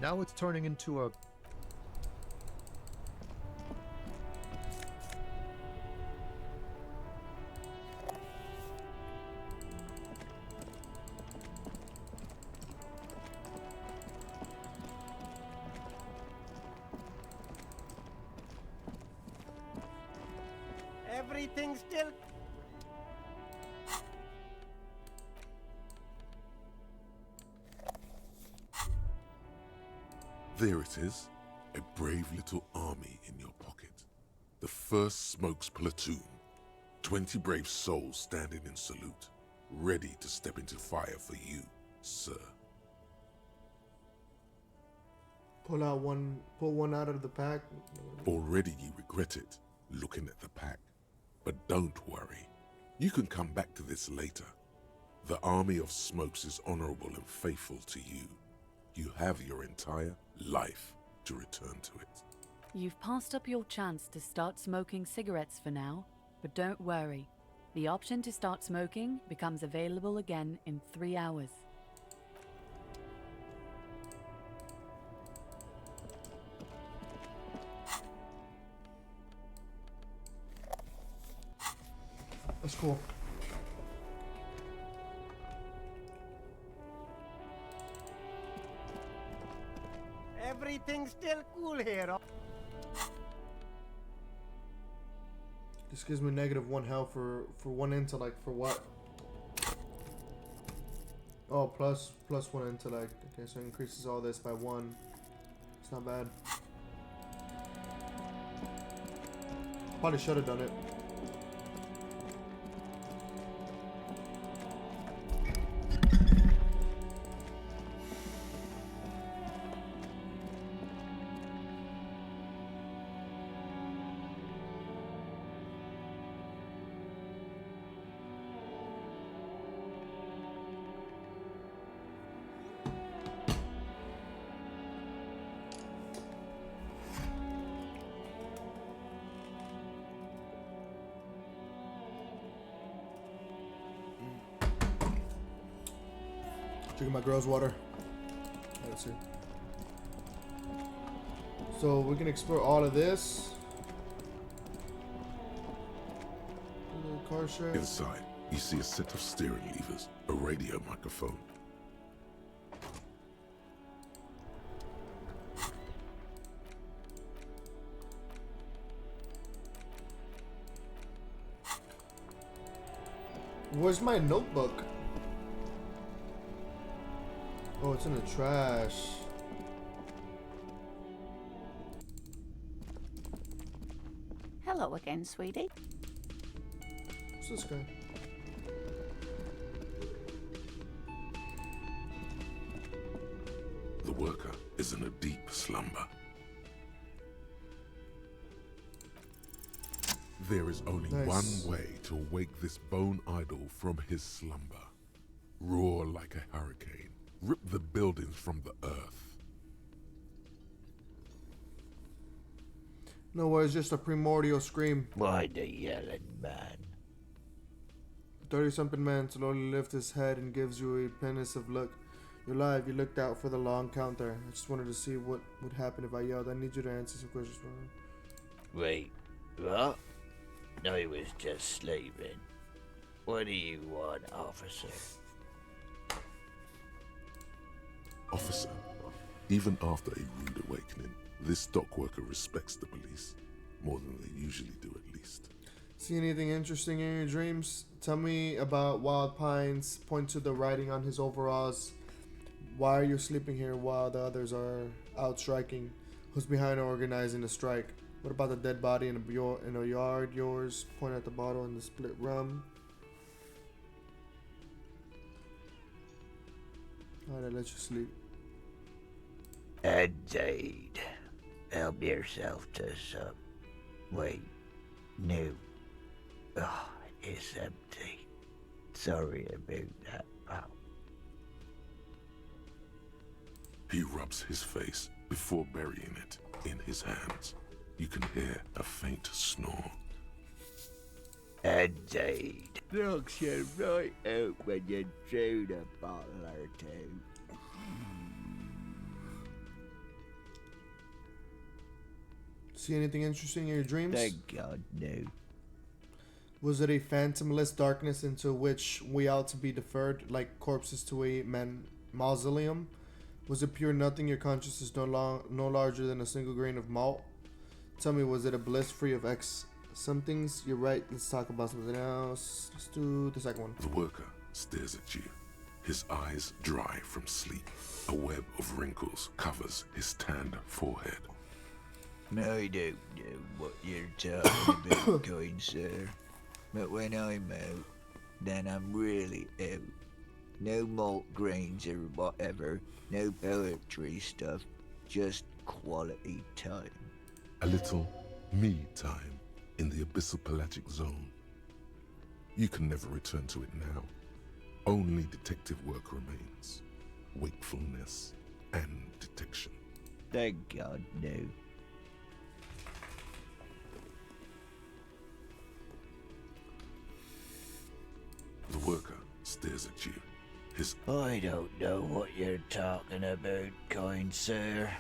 Now it's turning into a... Everything's still... There it is, a brave little army in your pocket. The first Smokes platoon. 20 brave souls standing in salute, ready to step into fire for you, sir. Pull one out of the pack. Already you regret it, looking at the pack. But don't worry, you can come back to this later. The army of Smokes is honorable and faithful to you. You have your entire life to return to it. You've passed up your chance to start smoking cigarettes for now, but don't worry. The option to start smoking becomes available again in 3 hours. That's cool. everything still cool here? This gives me -1 health for 1 intellect. For what? Oh, plus 1 intellect. Okay, so it increases all this by 1. It's not bad. Probably should have done it. Drinking my girl's water. Let's see. So we can explore all of this. Car share. Inside, you see a set of steering levers, a radio microphone. Where's my notebook? Oh, it's in the trash. Hello again, sweetie. What's this guy? The worker is in a deep slumber. There is only Nice. one way to wake this bone idol from his slumber. Roar like a hurricane. Rip the buildings from the earth. No, it's just a primordial scream. Why the yelling man? 30-something man slowly lifts his head and gives you a pensive look. You're live. You looked out for the long count there. I just wanted to see what would happen if I yelled. I need you to answer some questions for me. Wait, what? I was just sleeping. What do you want, officer? Officer, even after a rude awakening, this dock worker respects the police. More than they usually do, at least. See anything interesting in your dreams? Tell me about Wild Pines. Point to the writing on his overalls. Why are you sleeping here while the others are out striking? Who's behind organizing the strike? What about the dead body in a yard? Yours? Point at the bottle and the split rum. Alright, I let you sleep. Indeed. Help yourself to some. Wait, no. Oh, it's empty. Sorry about that, pal. He rubs his face before burying it in his hands. You can hear a faint snore. Indeed. Knocks you right out when you drown a bottle or two. See anything interesting in your dreams? Thank God, no. Was it a phantomless darkness into which we ought to be deferred, like corpses to a mausoleum? Was it pure nothing, your consciousness no larger than a single grain of malt? Tell me, was it a bliss free of somethings? You're right, let's talk about something else. Let's do the second one. The worker stares at you, his eyes dry from sleep. A web of wrinkles covers his tanned forehead. I don't know what you're talking about, kind sir. But when I'm out, then I'm really out. No malt grains or whatever, no poetry stuff, just quality time. A little me time in the abyssal pelagic zone. You can never return to it now. Only detective work remains. Wakefulness and detection. Thank God, no. The worker stares at you. His I don't know what you're talking about, kind sir.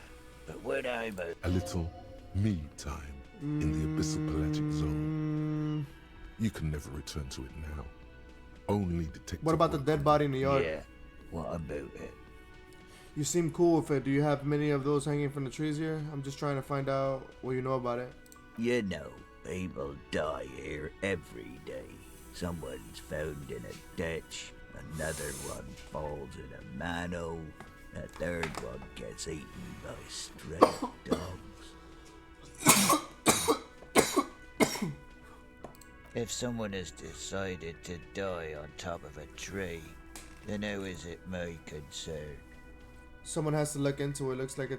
But when I'm out... a little me time in the abyssal pelagic zone. You can never return to it now. Only detective What about the work dead body in the yard? Yeah, what about it? You seem cool with it. Do you have many of those hanging from the trees here? I'm just trying to find out what you know about it. You know, people die here every day. Someone's found in a ditch, another one falls in a manhole, a third one gets eaten by stray dogs. If someone has decided to die on top of a tree, then how is it my concern? Someone has to look into it. Looks like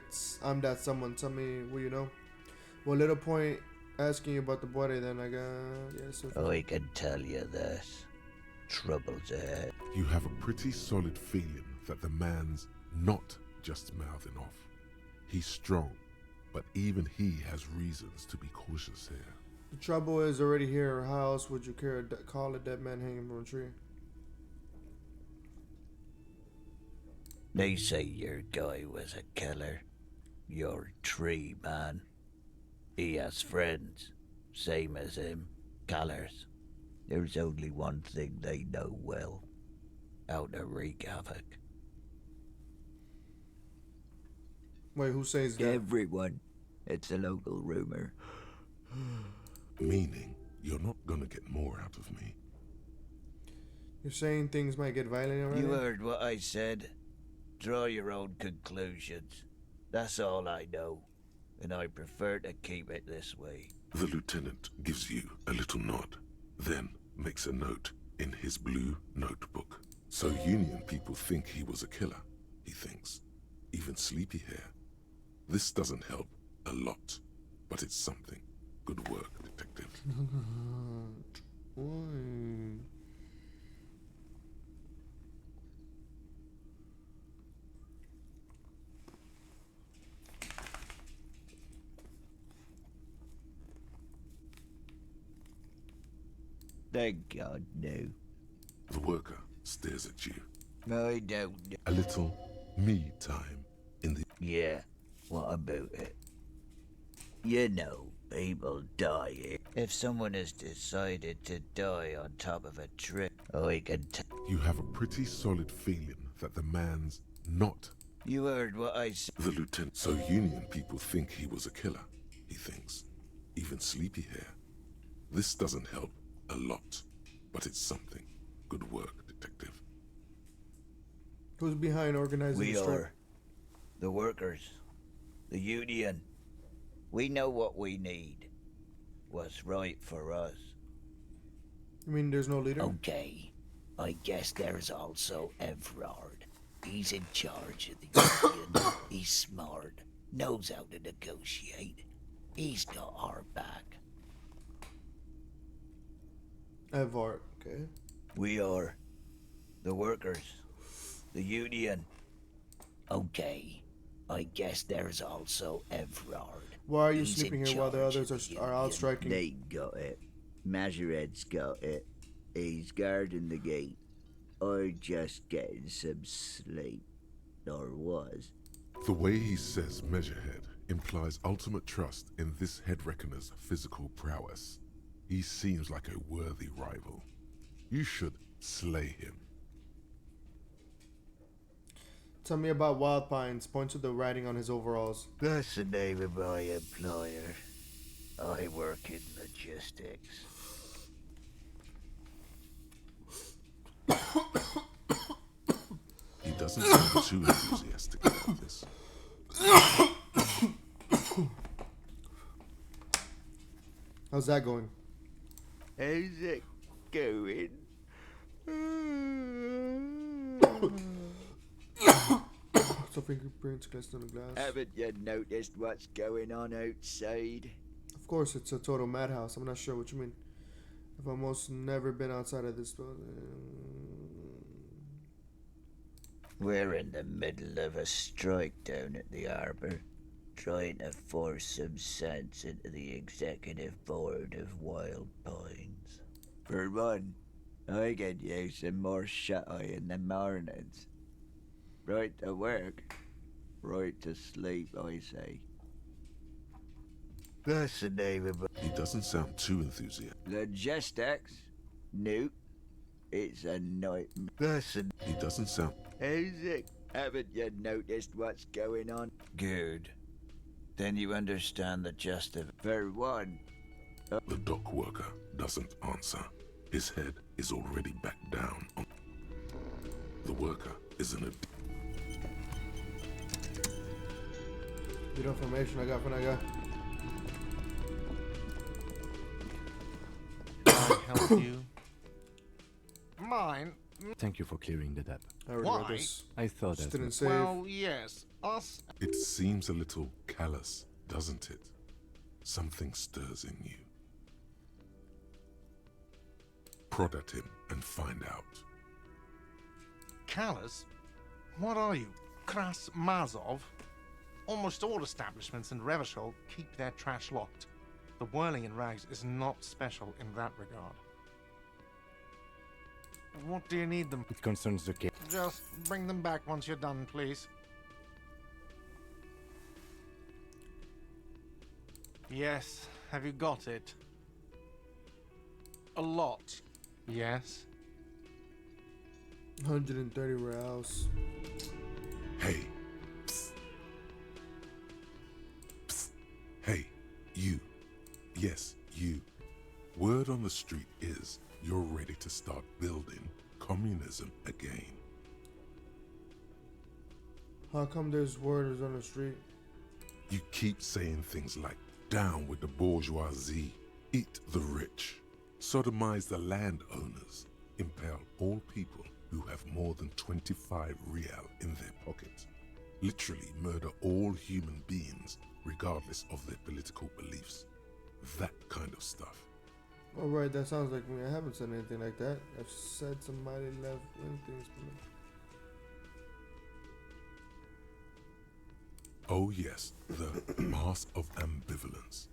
I'm that someone. Tell me what you know. Well, little point asking you about the body then, I guess. Yeah, so I can tell you this. Trouble's ahead. You have a pretty solid feeling that the man's not just mouthing off. He's strong, but even he has reasons to be cautious here. the trouble is already here. How else would you care to call a dead man hanging from a tree? They say your guy was a killer. Your tree man. He has friends, same as him, killers. There's only one thing they know well. How to wreak havoc. Wait, who says that? Everyone. It's a local rumor. Meaning, you're not gonna get more out of me. You're saying things might get violent already? You heard what I said. Draw your own conclusions. That's all I know, and I prefer to keep it this way. The lieutenant gives you a little nod, then makes a note in his blue notebook. So Union people think he was a killer, he thinks. Even sleepy hair. This doesn't help a lot, but it's something. Good work, detective. Thank God, no. The worker stares at you. I don't. A little me time in the... Yeah, what about it? You know, people die here. If someone has decided to die on top of a tree, I can tell. You have a pretty solid feeling that the man's not... You heard what I said. The lieutenant... So Union people think he was a killer, he thinks. Even sleepy hair. This doesn't help a lot, but it's something. Good work, detective. Who's behind organizing We the strike? are. The workers. The union. We know what we need. What's right for us. You mean there's no leader? Okay. I guess there's also Everard. He's in charge of the union. He's smart. Knows how to negotiate. He's got our back. Evart, okay. We are. The workers. The union. Okay. I guess there's also Everard. Why are you He's sleeping in here while the charge others of the are out union. striking? They got it. Majoret's got it. He's guarding the gate. Or just getting some sleep. Or was. The way he says Measurehead implies ultimate trust in this head reckoner's physical prowess. He seems like a worthy rival. You should slay him. Tell me about Wild Pines. Point to the writing on his overalls. That's the name of my employer. I work in logistics. He doesn't sound too enthusiastic about this. How's that going? How's it going? So fingerprints cast on the glass. Haven't you noticed what's going on outside? Of course, it's a total madhouse. I'm not sure what you mean. I've almost never been outside of this building. We're in the middle of a strike down at the harbour, trying to force some sense into the executive board of Wild Pines. For one, I could use some more shut-eye in the mornings. Right to work, right to sleep, I say. That's the name of it. He doesn't sound too enthusiastic. Logistics? Nope. It's a nightmare. That's the... He doesn't sound... How's it Haven't you noticed what's going on? Good. Then you understand the gist of it. For one, The dock worker doesn't answer. His head is already back down. The worker is in a... Good information I got from that guy. Can I help you? Mine? Thank you for clearing that up. I already read Why? this. I thought Just as didn't much. save. Well, yes. Us. It seems a little callous, doesn't it? Something stirs in you. Prod at him and find out. Callous? What are you? Kras Mazov? Almost all establishments in Revachol keep their trash locked. The whirling in rags is not special in that regard. What do you need them? It concerns the case. Just bring them back once you're done, please. Yes, have you got it? A lot. Yes. 130 reals. Hey. Psst. Psst. Hey, you. Yes, you. Word on the street is you're ready to start building communism again. How come there's word on the street? You keep saying things like, down with the bourgeoisie, eat the rich, sodomize the landowners, impale all people who have more than 25 real in their pocket, literally murder all human beings regardless of their political beliefs. That kind of stuff. Alright, that sounds like me. I haven't said anything like that. I've said some mighty left-wing things. Oh yes, the mask of ambivalence.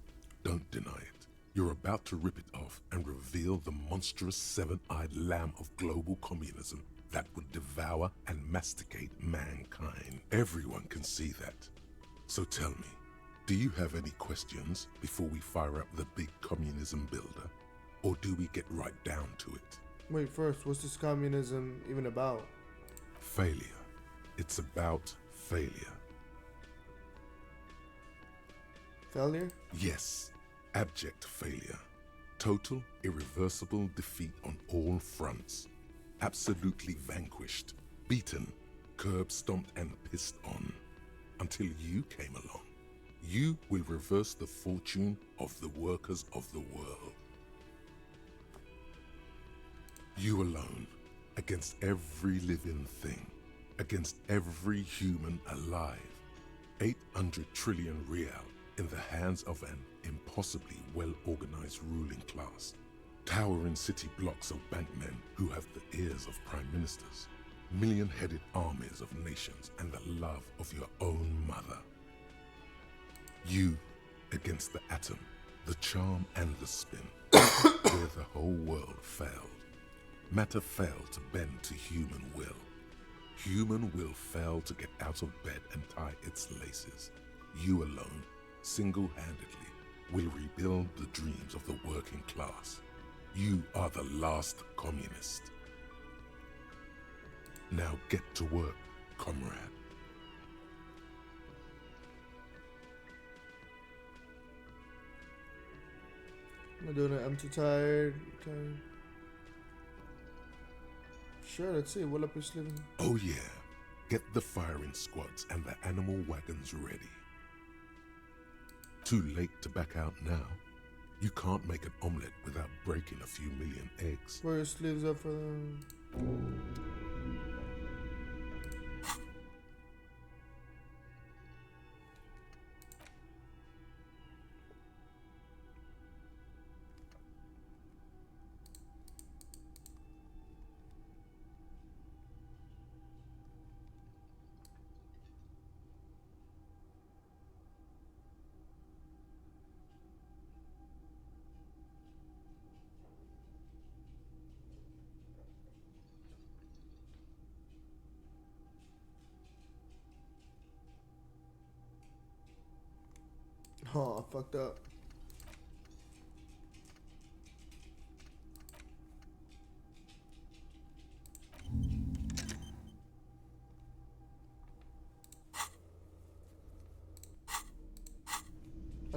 Don't deny it. You're about to rip it off and reveal the monstrous seven-eyed lamb of global communism that would devour and masticate mankind. Everyone can see that. So tell me, do you have any questions before we fire up the big communism builder? Or do we get right down to it? Wait, first, what's this communism even about? Failure. It's about failure. Failure? Yes, abject failure. Total, irreversible defeat on all fronts. Absolutely vanquished, beaten, curb stomped and pissed on. Until you came along. You will reverse the fortune of the workers of the world. You alone, against every living thing, against every human alive. 800 trillion real in the hands of an impossibly well-organized ruling class. Towering city blocks of bankmen who have the ears of prime ministers. Million-headed armies of nations and the love of your own mother. You against the atom, the charm and the spin, where the whole world failed. Matter failed to bend to human will. Human will failed to get out of bed and tie its laces. You alone, single-handedly, will rebuild the dreams of the working class. You are the last communist. Now get to work, comrade. I'm doing it. I'm too tired. Okay. Sure, let's see. What up your sleeve? Oh yeah, get the firing squads and the animal wagons ready. Too late to back out now. You can't make an omelette without breaking a few million eggs. Roll your sleeves up for them. Oh, I fucked up.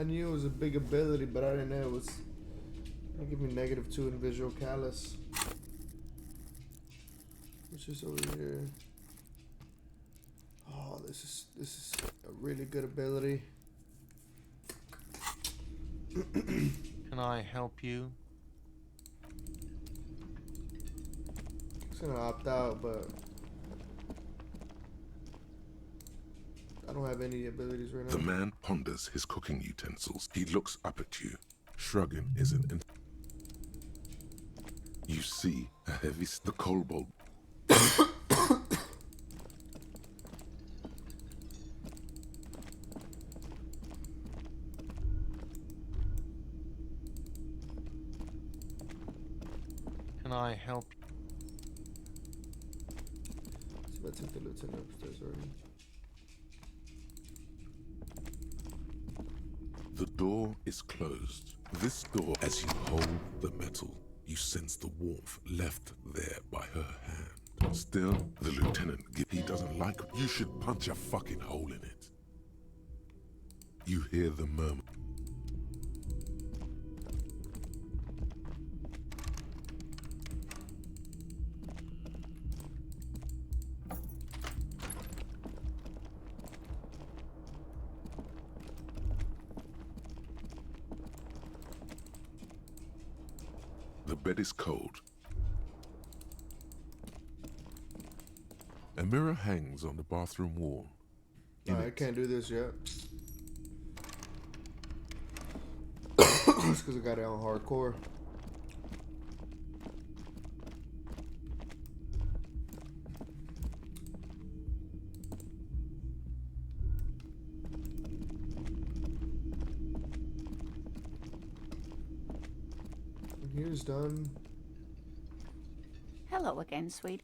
I knew it was a big ability, but I didn't know it was gonna give me -2 in visual callus. Which is over here. Oh, this is a really good ability. Can I help you? I'm just gonna opt out, but I don't have any abilities right now. The man ponders his cooking utensils. He looks up at you, shrugging isn't in. You see a heavy the kobold. Can I help? So I took the lieutenant upstairs already. The door is closed. This door, as you hold the metal, you sense the warmth left there by her hand. Still, the lieutenant, he doesn't like it. You should punch a fucking hole in it. You hear the murmur. The bed is cold. A mirror hangs on the bathroom wall. I can't do this yet. Just because I got it on hardcore. And here's done. Hello again, sweet.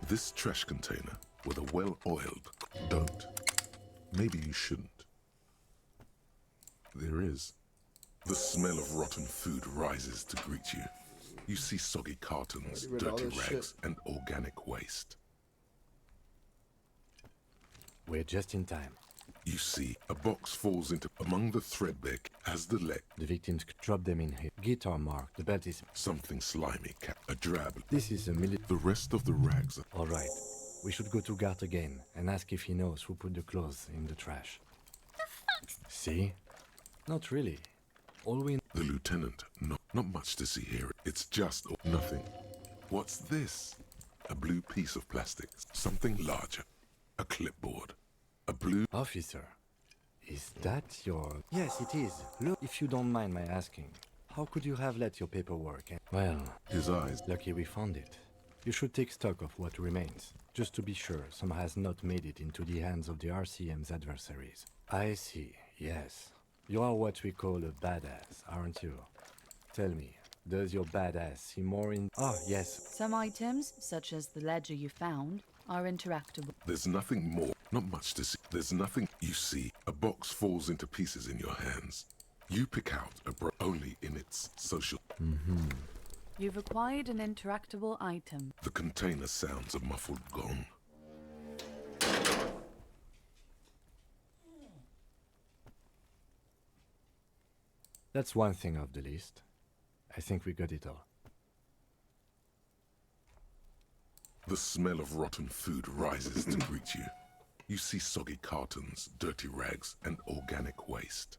This trash container with a well-oiled. Don't. Maybe you shouldn't. There is. The smell of rotten food rises to greet you. You see soggy cartons, Already read all dirty this rags, shit. and organic waste. We're just in time. You see a box falls into among the threadbare as the leg. The victims drop them in here. Guitar mark. The belt is... Something slimy, a drab. This is a The rest of the rags are All right. We should go to Gart again and ask if he knows who put the clothes in the trash. The fuck? See? Not really. All we... the lieutenant. Not much to see here. It's just nothing. What's this? A blue piece of plastic. Something larger. A clipboard. A blue... Officer, is that your... Yes, it is. Look, if you don't mind my asking, how could you have let your paperwork... Well, His eyes. lucky we found it. You should take stock of what remains, just to be sure some has not made it into the hands of the RCM's adversaries. I see, yes. You are what we call a badass, aren't you? Tell me, does your badass see more in... Oh, yes. Some items, such as the ledger you found, are interactable. There's nothing more. Not much to see. There's nothing. You see, a box falls into pieces in your hands. You pick out only in its social. You've acquired an interactable item. The container sounds a muffled gong. That's one thing off the list. I think we got it all. The smell of rotten food rises to greet you. You see soggy cartons, dirty rags, and organic waste.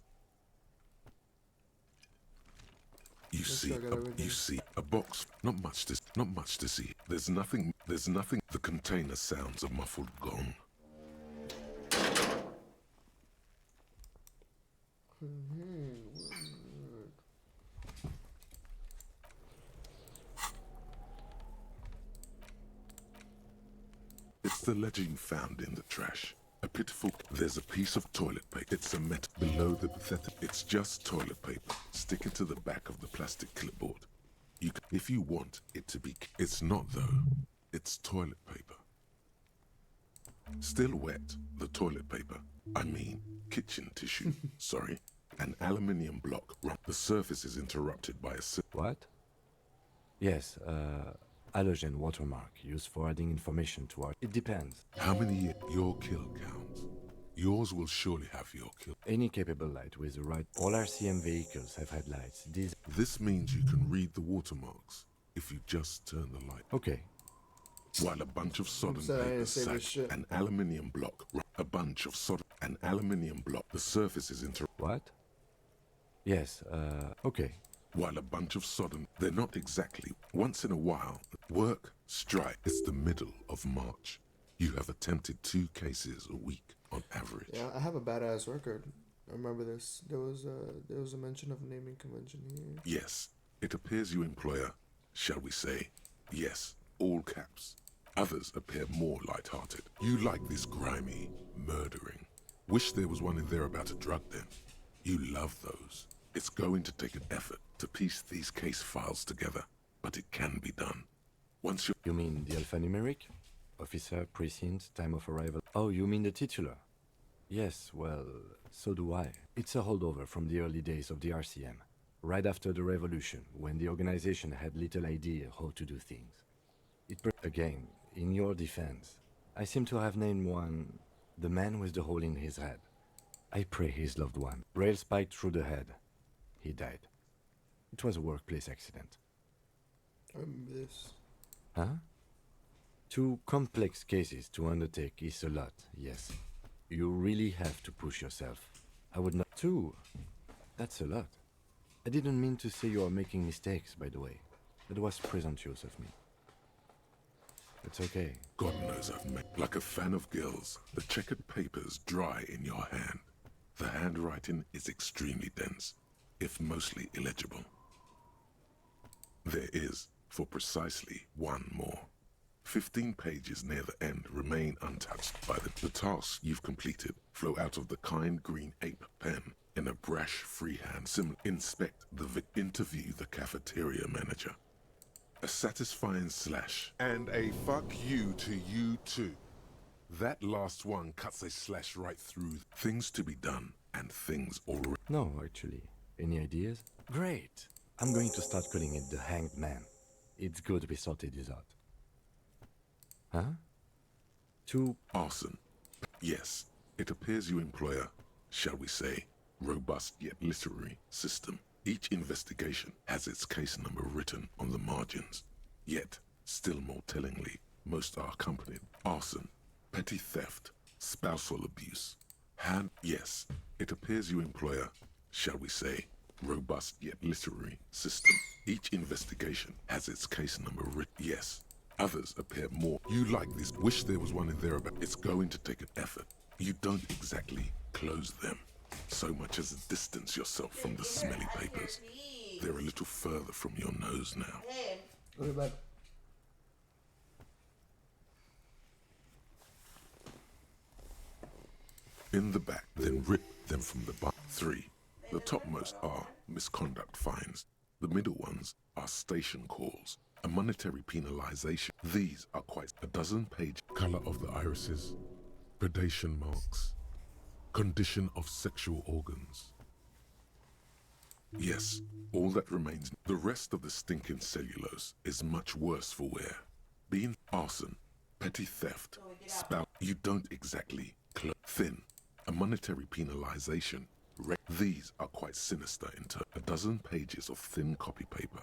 You see, I got everything. you see a box. Not much to see. There's nothing. The container sounds a muffled gong. It's the ledger you found in the trash. A pitiful. There's a piece of toilet paper. It's a met below the pathetic. It's just toilet paper. Stick it to the back of the plastic clipboard. If you want it to be. It's not though. It's toilet paper. Still wet. The toilet paper. I mean, kitchen tissue. Sorry. An aluminium block. The surface is interrupted by a What? Yes, halogen watermark used for adding information to our... It depends. How many your kill counts? Yours will surely have your kill. Any capable light with the right... All RCM vehicles have headlights. These... This means you can read the watermarks if you just turn the light. Okay. While a bunch of sodden sorry, I paper didn't say this sack, shit. an aluminium block, a bunch of sodden, an aluminium block, the surface is What? Yes, okay. while a bunch of sodden, they're not exactly. Once in a while, work, strike. It's the middle of March. You have attempted 2 cases a week on average. Yeah, I have a badass record. I remember this. There was a mention of naming convention here. Yes, it appears you employer, shall we say, yes, all caps. Others appear more light-hearted. You like this grimy murdering. Wish there was one in there about a drug den. You love those. It's going to take an effort to piece these case files together, but it can be done. Once you... You mean the alphanumeric? Officer, precinct, time of arrival. Oh, you mean the titular? Yes, well, so do I. It's a holdover from the early days of the RCM, right after the revolution, when the organization had little idea how to do things. Again, in your defense, I seem to have named one, the man with the hole in his head. I pray his loved one. Rail spiked through the head. He died. It was a workplace accident. I remember this. Huh? 2 complex cases to undertake is a lot, yes. You really have to push yourself. I would not... 2? That's a lot. I didn't mean to say you are making mistakes, by the way. That was presumptuous of me. It's okay. God knows I've made... Like a fan of gills, the checkered papers dry in your hand. The handwriting is extremely dense, if mostly illegible. There is, for precisely 1 more. 15 pages near the end remain untouched by the tasks you've completed flow out of the kind green ape pen in a brash freehand inspect the interview the cafeteria manager. A satisfying slash and a fuck you to you too. That last one cuts a slash right through things to be done and things already. No, actually. Any ideas? Great! I'm going to start calling it the Hanged Man. It's good we sorted this out. Huh? 2... Arson. Yes, it appears you employ a, shall we say, robust yet literary system. Each investigation has its case number written on the margins. Yet, still more tellingly, most are accompanied. Arson, petty theft, spousal abuse. Yes, it appears you employ a, shall we say, robust yet literary system. Each investigation has its case number written. Yes, others appear more. You like this. Wish there was one in there about. It's going to take an effort. You don't exactly close them so much as distance yourself from the smelly papers. They're a little further from your nose now. What about... In the back, then rip them from the back. 3. The topmost are misconduct fines. The middle ones are station calls. A monetary penalization. These are quite a 12-page. Color of the irises. Predation marks. Condition of sexual organs. Yes, all that remains. The rest of the stinking cellulose is much worse for wear. Being arson, petty theft, spout. You don't exactly thin. A monetary penalization. These are quite sinister in turn. A 12 pages of thin copy paper.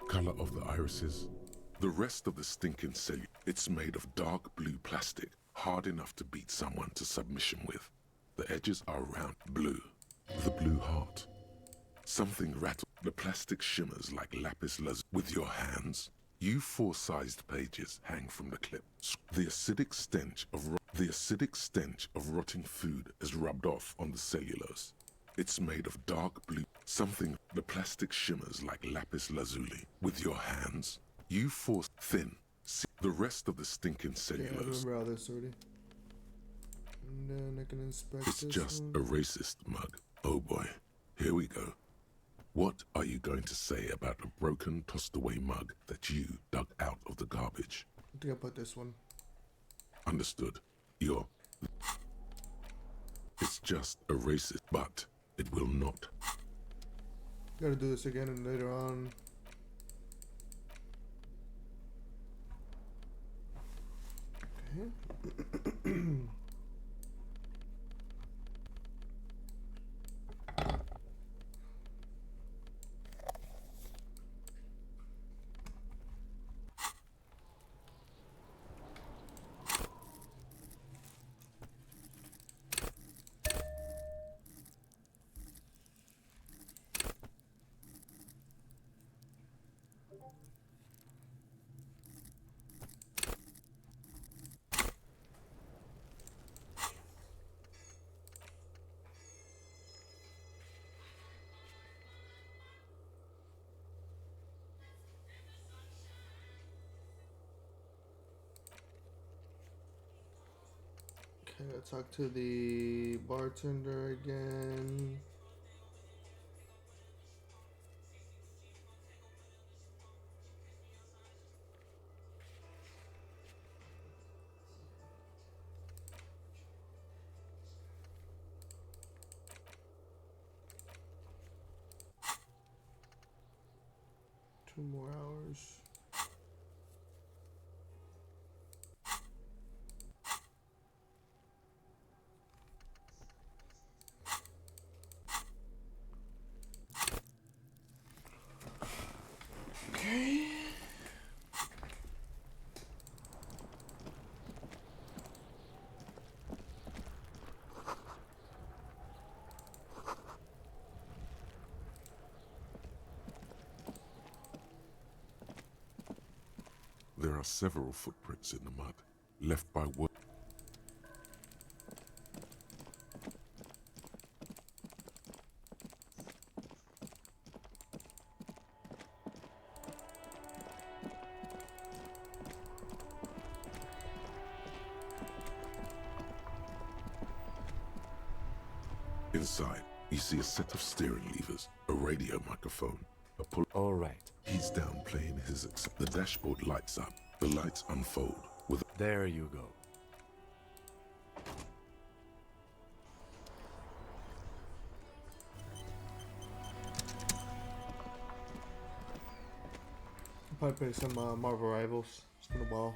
Color of the irises. The rest of the stinking cellulose. It's made of dark blue plastic, hard enough to beat someone to submission with. The edges are round blue. The blue heart. Something rattled. The plastic shimmers like lapis lazuli. With your hands, you 4-sized pages hang from the clip. The acidic stench of rotting food is rubbed off on the cellulose. It's made of dark blue. Something. The plastic shimmers like lapis lazuli. With your hands, you force thin. The rest of the stinking Yeah, I cellulose. remember all this already. And then I can inspect It's this just one. a racist mug. Oh boy, here we go. What are you going to say about a broken, tossed-away mug that you dug out of the garbage? I think I put this one. Understood. It's just a racist, but it will not Gotta do this again and later on. Okay. Okay, I'll talk to the bartender again. Two more hours. Okay. There are several footprints in the mud, left by work. Inside, you see a set of steering levers, a radio microphone, a pull. All right, He's down playing his the dashboard lights up. The lights unfold with there you go. I'll probably play some Marvel Rivals. It's been a while.